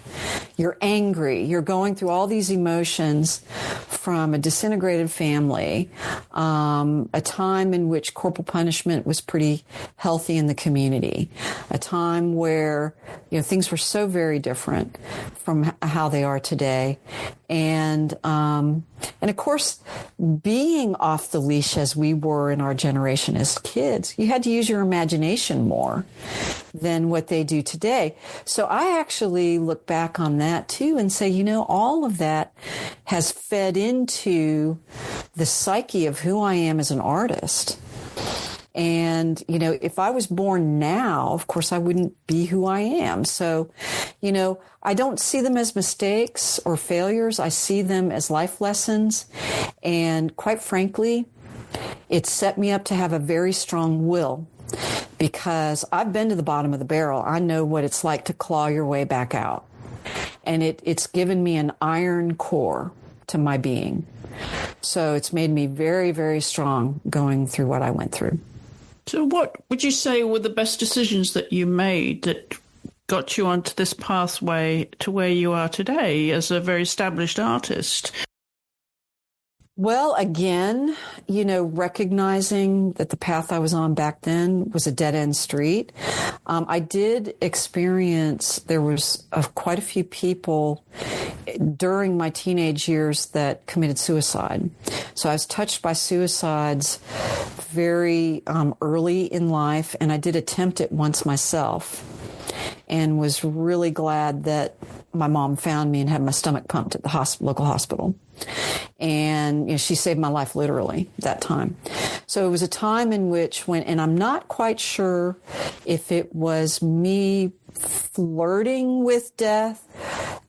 You're angry. You're going through all these emotions from a disintegrated family, a time in which corporal punishment was pretty healthy in the community, a time where, things were so very different from how they are today. And of course, being off the leash as we were in our generation as kids, you had to use your imagination more than what they do today. So I actually look back on that too and say, all of that has fed into the psyche of who I am as an artist. And, if I was born now, of course, I wouldn't be who I am. So, I don't see them as mistakes or failures. I see them as life lessons. And quite frankly, it set me up to have a very strong will because I've been to the bottom of the barrel. I know what it's like to claw your way back out. And it's given me an iron core to my being. So it's made me very, very strong going through what I went through. So what would you say were the best decisions that you made that got you onto this pathway to where you are today as a very established artist? Well, again, recognizing that the path I was on back then was a dead-end street. I did experience, there was quite a few people during my teenage years that committed suicide. So I was touched by suicides very early in life, and I did attempt it once myself and was really glad that my mom found me and had my stomach pumped at the local hospital. And she saved my life literally that time. So it was a time in which and I'm not quite sure if it was me flirting with death.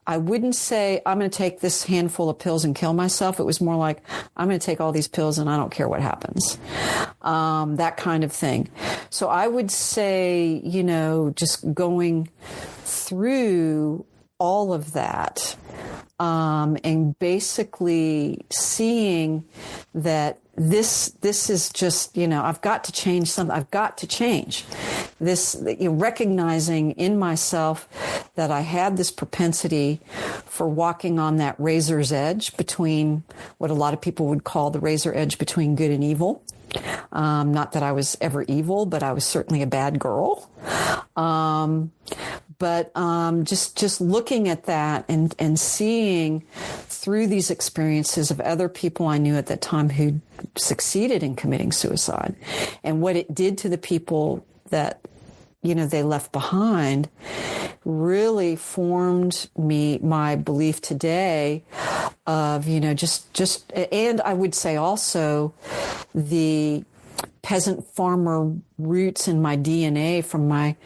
I wouldn't say I'm going to take this handful of pills and kill myself. It was more like I'm going to take all these pills and I don't care what happens. That kind of thing. So I would say, just going through all of that, and basically seeing that this is just, I've got to change something. I've got to change this, recognizing in myself that I had this propensity for walking on that razor's edge between what a lot of people would call the razor edge between good and evil. Not that I was ever evil, but I was certainly a bad girl. But just looking at that and seeing through these experiences of other people I knew at that time who succeeded in committing suicide and what it did to the people that, they left behind really formed my belief today of, just, and I would say also the peasant farmer roots in my DNA from my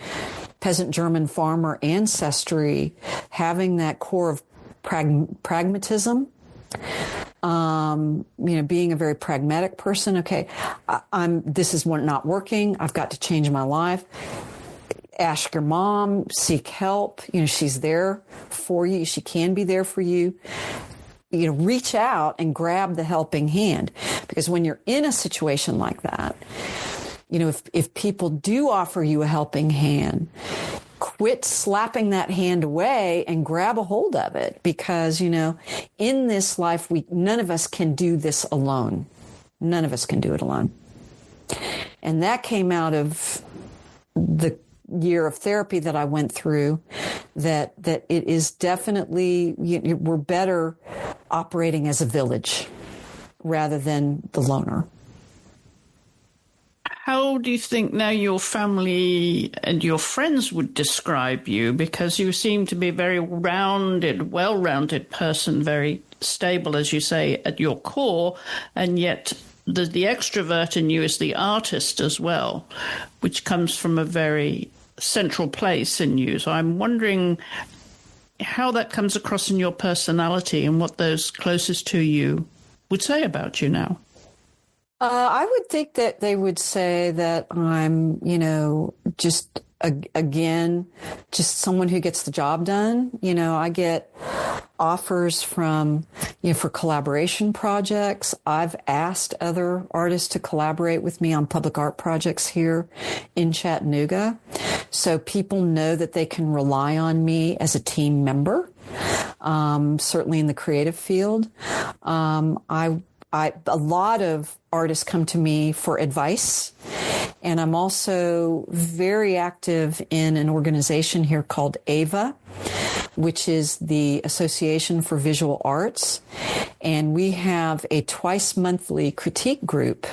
peasant German farmer ancestry, having that core of pragmatism, being a very pragmatic person. Okay, this is not working. I've got to change my life. Ask your mom, seek help. She's there for you. She can be there for you. Reach out and grab the helping hand. Because when you're in a situation like that, if people do offer you a helping hand, quit slapping that hand away and grab a hold of it. Because, in this life, none of us can do this alone. None of us can do it alone. And that came out of year of therapy that I went through, that it is definitely, we're better operating as a village rather than the loner. How do you think now your family and your friends would describe you? Because you seem to be a very rounded, well-rounded person, very stable, as you say, at your core, and yet the extrovert in you is the artist as well, which comes from a very central place in you. So I'm wondering how that comes across in your personality and what those closest to you would say about you now. I would think that they would say that I'm, just someone who gets the job done. I get offers from, for collaboration projects. I've asked other artists to collaborate with me on public art projects here in Chattanooga. So people know that they can rely on me as a team member, certainly in the creative field. A lot of artists come to me for advice, and I'm also very active in an organization here called AVA, which is the Association for Visual Arts, and we have a twice monthly critique group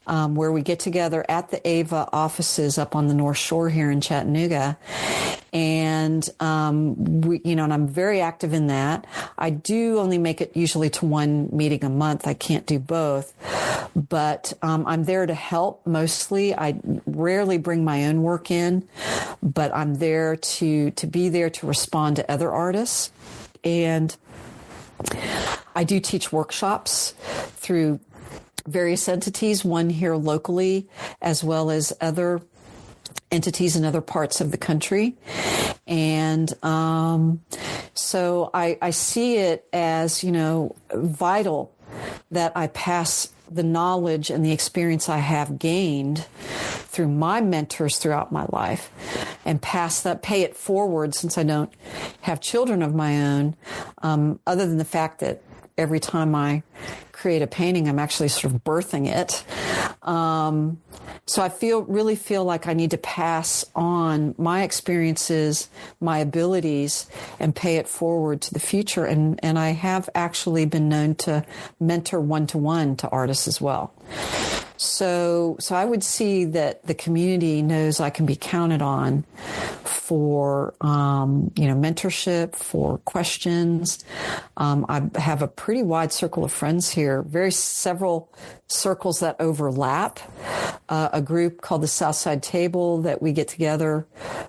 where we get together at the AVA offices up on the North Shore here in Chattanooga. And, and I'm very active in that. I do only make it usually to one meeting a month. I can't do both, but, I'm there to help mostly. I rarely bring my own work in, but I'm there to be there to respond to other artists. And I do teach workshops through various entities, one here locally, as well as other entities in other parts of the country. And so I see it as, vital that I pass the knowledge and the experience I have gained through my mentors throughout my life and pay it forward, since I don't have children of my own, other than the fact that every time I create a painting, I'm actually sort of birthing it. So I really feel like I need to pass on my experiences, my abilities, and pay it forward to the future. And I have actually been known to mentor one-to-one to artists as well. So I would see that the community knows I can be counted on for, mentorship, for questions. I have a pretty wide circle of friends here, several circles that overlap. A group called the Southside Table that we get together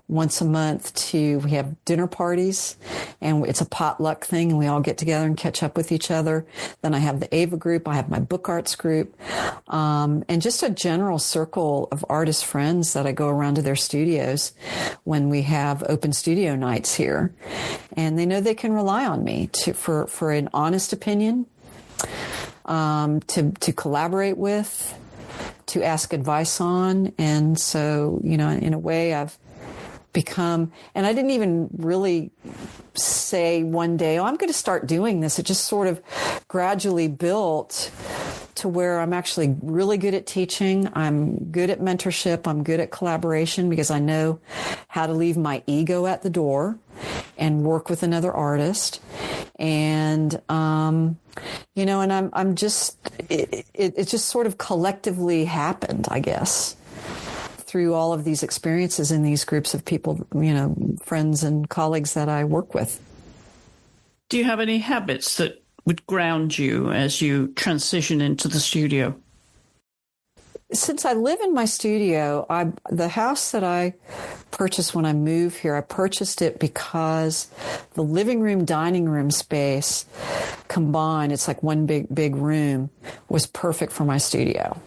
once a month we have dinner parties, and it's a potluck thing, and we all get together and catch up with each other. Then I have the Ava group. I have my book arts group. And just a general circle of artist friends that I go around to their studios when we have open studio nights here. And they know they can rely on me for an honest opinion, to collaborate with, to ask advice on. And so, in a way I've become, and I didn't even really say one day, I'm going to start doing this. It just sort of gradually built to where I'm actually really good at teaching. I'm good at mentorship. I'm good at collaboration because I know how to leave my ego at the door and work with another artist. And, and I'm just, it just sort of collectively happened, I guess, through all of these experiences in these groups of people, friends and colleagues that I work with. Do you have any habits that would ground you as you transition into the studio? Since I live in my studio, the house that I purchased when I moved here, I purchased it because the living room, dining room space combined, it's like one big room, was perfect for my studio.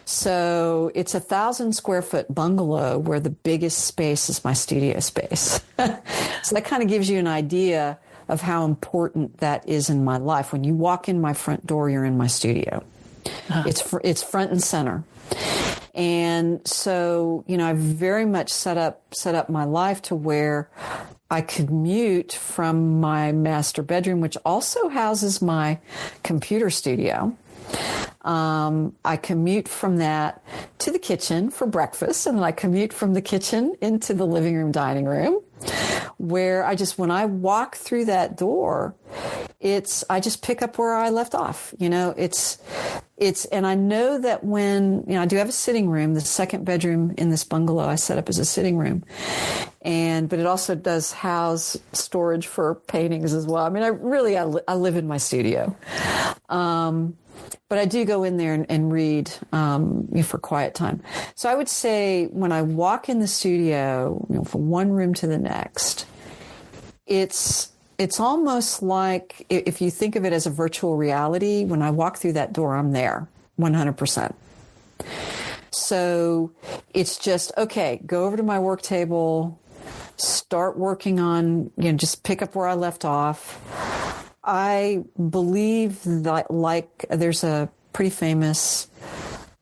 So it's 1,000 square foot bungalow where the biggest space is my studio space. So that kind of gives you an idea of how important that is in my life. When you walk in my front door, you're in my studio. It's front and center. And so, I very much set up my life to where I commute from my master bedroom, which also houses my computer studio. I commute from that to the kitchen for breakfast, and then I commute from the kitchen into the living room, dining room, where when I walk through that door, I just pick up where I left off. And I know that when, I do have a sitting room, the second bedroom in this bungalow I set up as a sitting room. But it also does house storage for paintings as well. I mean, I live in my studio. But I do go in there and read for quiet time. So I would say when I walk in the studio, from one room to the next, it's almost like, if you think of it as a virtual reality, when I walk through that door, I'm there 100%. So it's just, okay, go over to my work table, start working on, just pick up where I left off. I believe that, there's a pretty famous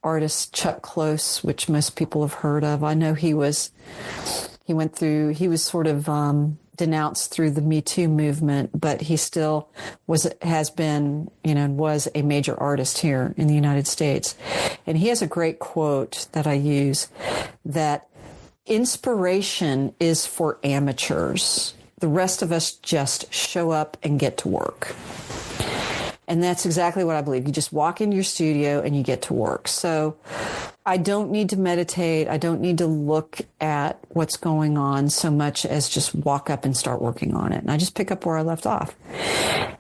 artist, Chuck Close, which most people have heard of. I know he was sort of denounced through the Me Too movement, but he still has been, was a major artist here in the United States. And he has a great quote that I use, that inspiration is for amateurs. The rest of us just show up and get to work. And that's exactly what I believe. You just walk into your studio and you get to work. So I don't need to meditate. I don't need to look at what's going on so much as just walk up and start working on it. And I just pick up where I left off.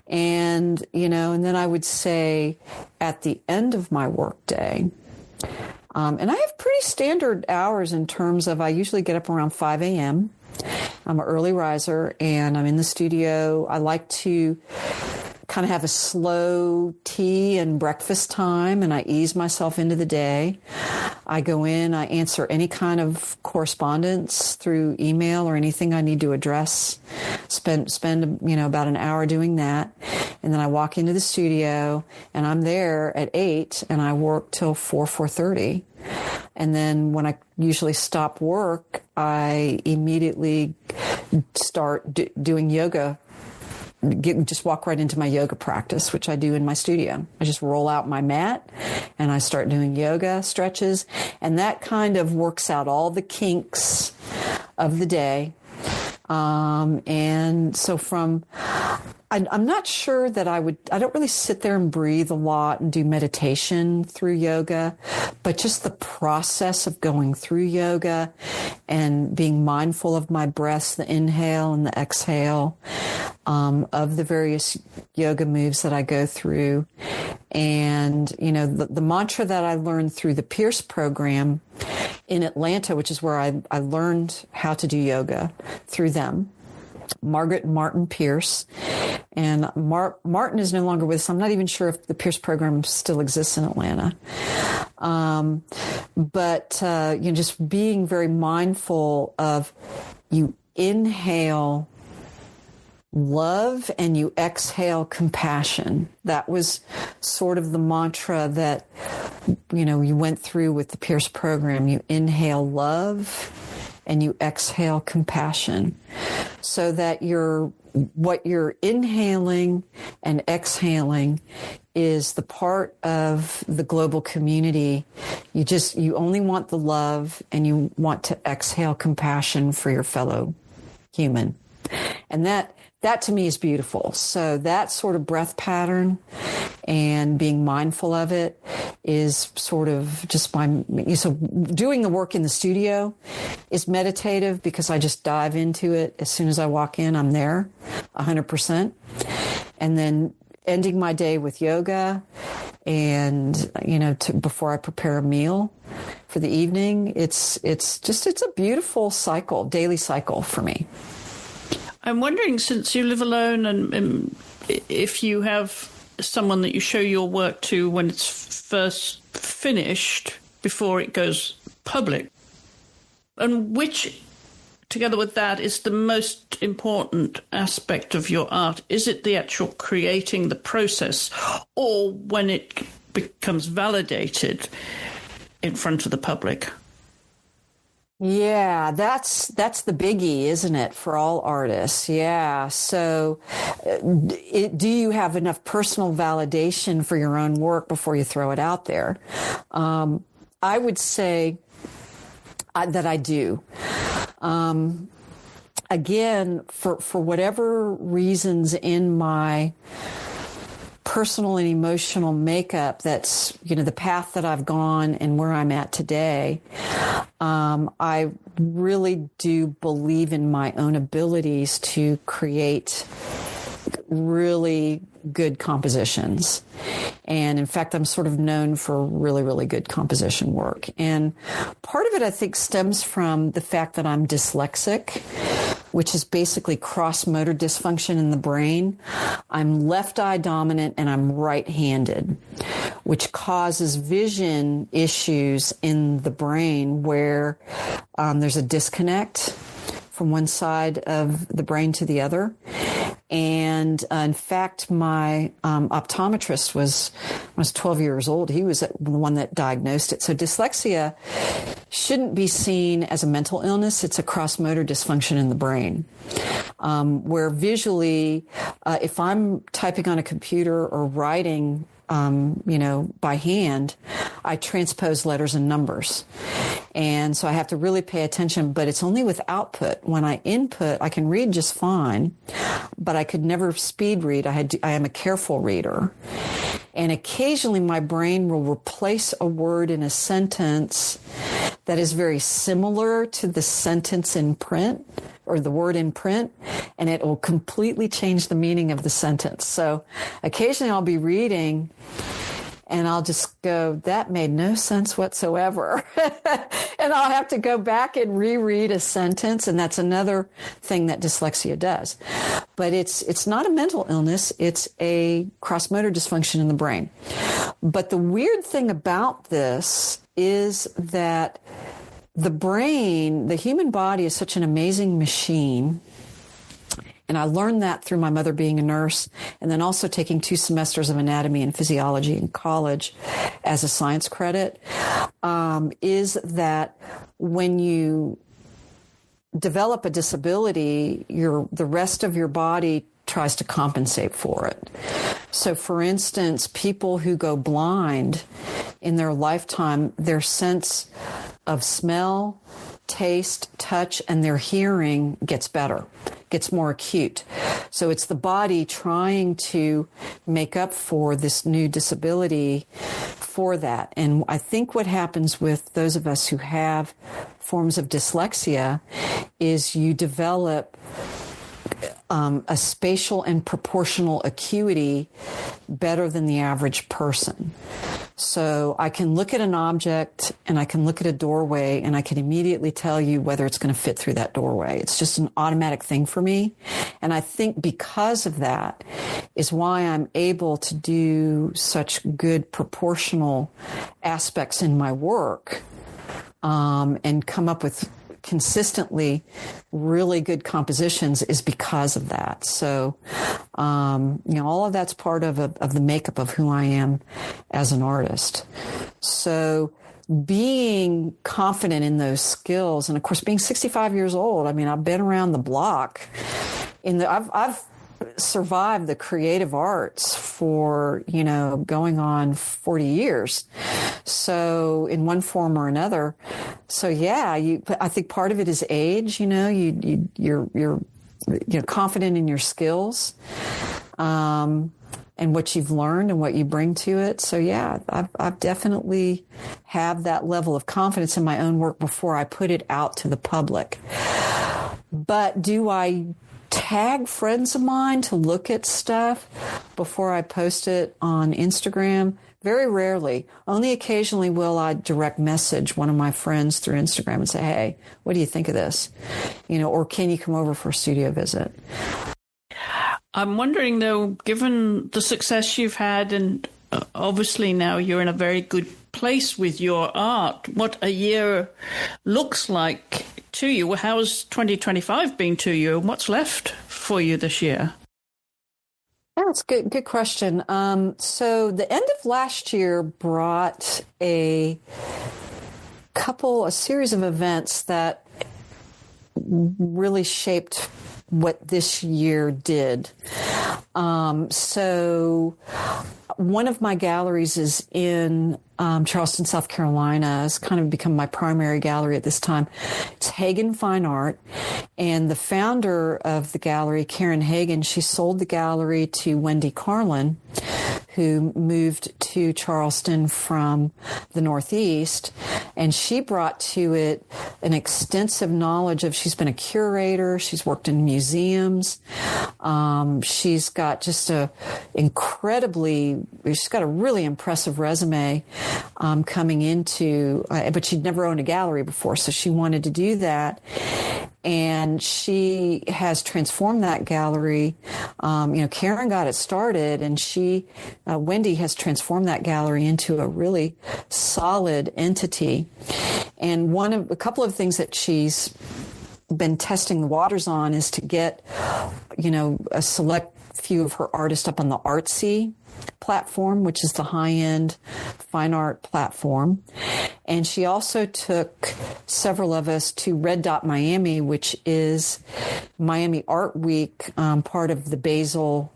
And, and then I would say at the end of my work day, and I have pretty standard hours in terms of, I usually get up around 5 a.m. I'm an early riser, and I'm in the studio. I like to kind of have a slow tea and breakfast time, and I ease myself into the day. I go in, I answer any kind of correspondence through email or anything I need to address. Spend about an hour doing that. And then I walk into the studio, and I'm there at 8, and I work till 4:30. And then when I usually stop work, I immediately start doing yoga. Just walk right into my yoga practice, which I do in my studio. I just roll out my mat and I start doing yoga stretches. And that kind of works out all the kinks of the day. And so I'm not sure that I don't really sit there and breathe a lot and do meditation through yoga, but just the process of going through yoga and being mindful of my breaths, the inhale and the exhale, of the various yoga moves that I go through. And, the mantra that I learned through the Pierce program in Atlanta, which is where I learned how to do yoga through them, Margaret and Martin Pierce. And Martin is no longer with us. I'm not even sure if the Pierce program still exists in Atlanta. But just being very mindful of, you inhale love and you exhale compassion. That was sort of the mantra that, you went through with the Pierce program. You inhale love and you exhale compassion, so that what you're inhaling and exhaling is the part of the global community. You only want the love, and you want to exhale compassion for your fellow human. And that to me is beautiful. So that sort of breath pattern and being mindful of it is sort of just so doing the work in the studio is meditative, because I just dive into it. As soon as I walk in, I'm there 100%. And then ending my day with yoga and, before I prepare a meal for the evening, it's a beautiful cycle, daily cycle for me. I'm wondering, since you live alone, and if you have someone that you show your work to when it's first finished before it goes public, and which, together with that, is the most important aspect of your art? Is it the actual creating, the process, or when it becomes validated in front of the public? Yeah, that's the biggie, isn't it, for all artists? Yeah. So, do you have enough personal validation for your own work before you throw it out there? I would say that I do. Again, for whatever reasons in my personal and emotional makeup, that's, the path that I've gone and where I'm at today, I really do believe in my own abilities to create really good compositions. And in fact, I'm sort of known for really, really good composition work. And part of it, I think, stems from the fact that I'm dyslexic, which is basically cross-motor dysfunction in the brain. I'm left eye dominant and I'm right-handed, which causes vision issues in the brain where there's a disconnect from one side of the brain to the other. And in fact, my optometrist was 12 years old. He was the one that diagnosed it. So dyslexia shouldn't be seen as a mental illness. It's a cross-motor dysfunction in the brain, where visually, if I'm typing on a computer or writing, by hand, I transpose letters and numbers. And so I have to really pay attention, but it's only with output. When I input, I can read just fine, but I could never speed read. I am a careful reader. And occasionally my brain will replace a word in a sentence that is very similar to the sentence in print or the word in print, and it will completely change the meaning of the sentence. So occasionally I'll be reading and I'll just go, that made no sense whatsoever. And I'll have to go back and reread a sentence. And that's another thing that dyslexia does. But it's not a mental illness. It's a cross-motor dysfunction in the brain. But the weird thing about this is that the brain, the human body, is such an amazing machine. And I learned that through my mother being a nurse and then also taking 2 semesters of anatomy and physiology in college as a science credit, is that when you develop a disability, the rest of your body tries to compensate for it. So, for instance, people who go blind in their lifetime, their sense of smell, taste, touch, and their hearing gets better, gets more acute. So it's the body trying to make up for this new disability for that. And I think what happens with those of us who have forms of dyslexia is you develop a spatial and proportional acuity better than the average person. So I can look at an object and I can look at a doorway and I can immediately tell you whether it's going to fit through that doorway. It's just an automatic thing for me. And I think because of that is why I'm able to do such good proportional aspects in my work, and come up with consistently really good compositions is because of that. So, all of that's part of the makeup of who I am as an artist. So being confident in those skills, and of course being 65 years old, I mean, I've been around the block I've survived the creative arts for, going on 40 years. So in one form or another. So yeah, I think part of it is age, you're confident in your skills, and what you've learned and what you bring to it. So yeah, I've definitely have that level of confidence in my own work before I put it out to the public. But do I tag friends of mine to look at stuff before I post it on Instagram? Very rarely. Only occasionally will I direct message one of my friends through Instagram and say, hey, what do you think of this? Or can you come over for a studio visit? I'm wondering, though, given the success you've had, and obviously now you're in a very good place with your art, what a year looks like to you. How's 2025 been to you, and what's left for you this year? That's good question. So the end of last year brought a a series of events that really shaped what this year did. So one of my galleries is in Charleston, South Carolina. It's kind of become my primary gallery at this time. It's Hagen Fine Art. And the founder of the gallery, Karen Hagen, she sold the gallery to Wendy Carlin, who moved to Charleston from the Northeast. And she brought to it an extensive knowledge of, she's been a curator, she's worked in museums. She's got just she's got a really impressive resume coming into, but she'd never owned a gallery before, so she wanted to do that. And she has transformed that gallery. Karen got it started, and Wendy has transformed that gallery into a really solid entity. And a couple of things that she's been testing the waters on is to get, a select few of her artists up on the Artsy platform, which is the high-end fine art platform. And she also took several of us to Red Dot Miami, which is Miami Art Week, part of the Basel,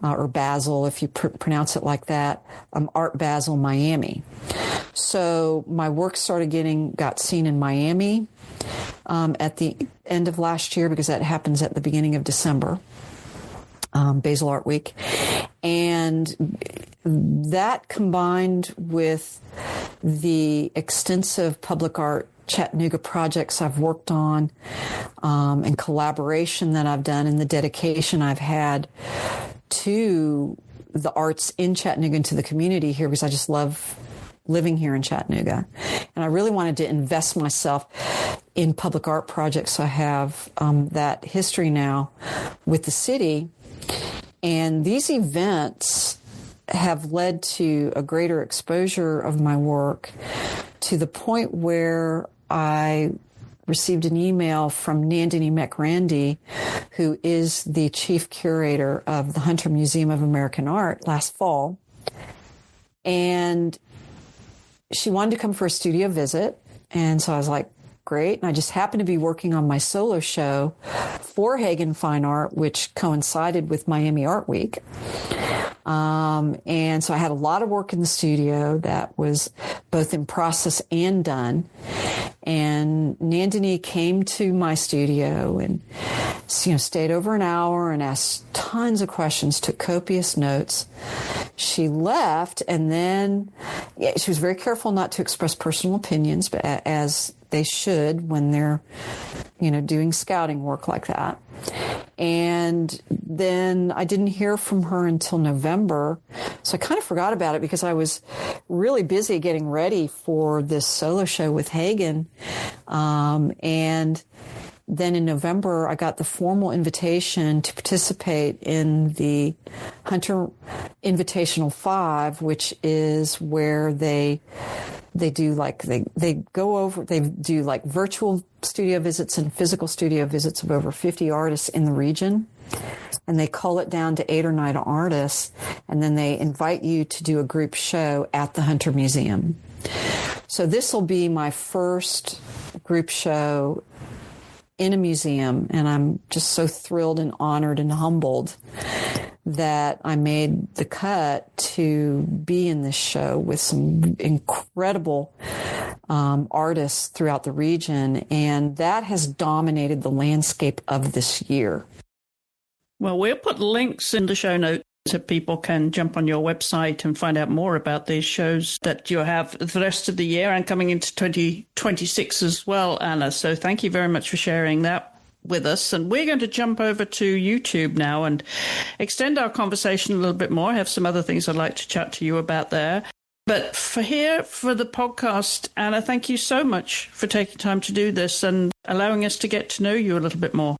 or Basel, if you pronounce it like that, Art Basel Miami. So my work got seen in Miami at the end of last year, because that happens at the beginning of December. Basel Art Week. And that, combined with the extensive public art Chattanooga projects I've worked on, and collaboration that I've done, and the dedication I've had to the arts in Chattanooga and to the community here, because I just love living here in Chattanooga. And I really wanted to invest myself in public art projects. So I have that history now with the city. And these events have led to a greater exposure of my work, to the point where I received an email from Nandini Mekrandy, who is the chief curator of the Hunter Museum of American Art, last fall. And she wanted to come for a studio visit. And so I was like, great. And I just happened to be working on my solo show for Hagen Fine Art, which coincided with Miami Art Week. And so I had a lot of work in the studio that was both in process and done. And Nandini came to my studio and, stayed over an hour and asked tons of questions, took copious notes. She left, and then she was very careful not to express personal opinions, but as they should when they're, doing scouting work like that. And then I didn't hear from her until November. So I kind of forgot about it, because I was really busy getting ready for this solo show with Hagen. And then in November, I got the formal invitation to participate in the Hunter Invitational 5, which is where they do virtual studio visits and physical studio visits of over 50 artists in the region. And they cull it down to 8 or 9 artists, and then they invite you to do a group show at the Hunter Museum. So this will be my first group show in a museum, and I'm just so thrilled and honored and humbled that I made the cut to be in this show with some incredible artists throughout the region, and that has dominated the landscape of this year. Well, we'll put links in the show notes so people can jump on your website and find out more about these shows that you have the rest of the year and coming into 2026 as well, Anna. So thank you very much for sharing that with us. And we're going to jump over to YouTube now and extend our conversation a little bit more. I have some other things I'd like to chat to you about there. But for the podcast, Anna, thank you so much for taking time to do this and allowing us to get to know you a little bit more.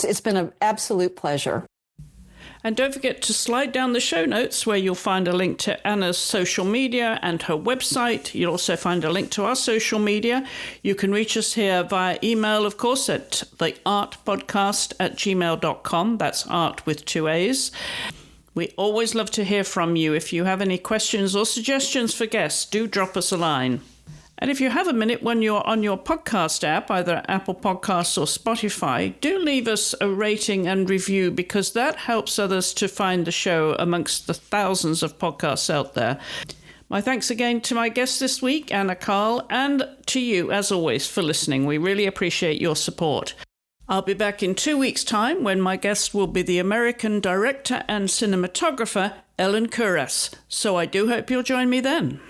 It's been an absolute pleasure. And don't forget to slide down the show notes where you'll find a link to Anna's social media and her website. You'll also find a link to our social media. You can reach us here via email, of course, at theartpodcast@gmail.com. That's art with 2 A's. We always love to hear from you. If you have any questions or suggestions for guests, do drop us a line. And if you have a minute when you're on your podcast app, either Apple Podcasts or Spotify, do leave us a rating and review, because that helps others to find the show amongst the thousands of podcasts out there. My thanks again to my guest this week, Anna Carll, and to you, as always, for listening. We really appreciate your support. I'll be back in 2 weeks' time when my guest will be the American director and cinematographer, Ellen Kuras. So I do hope you'll join me then.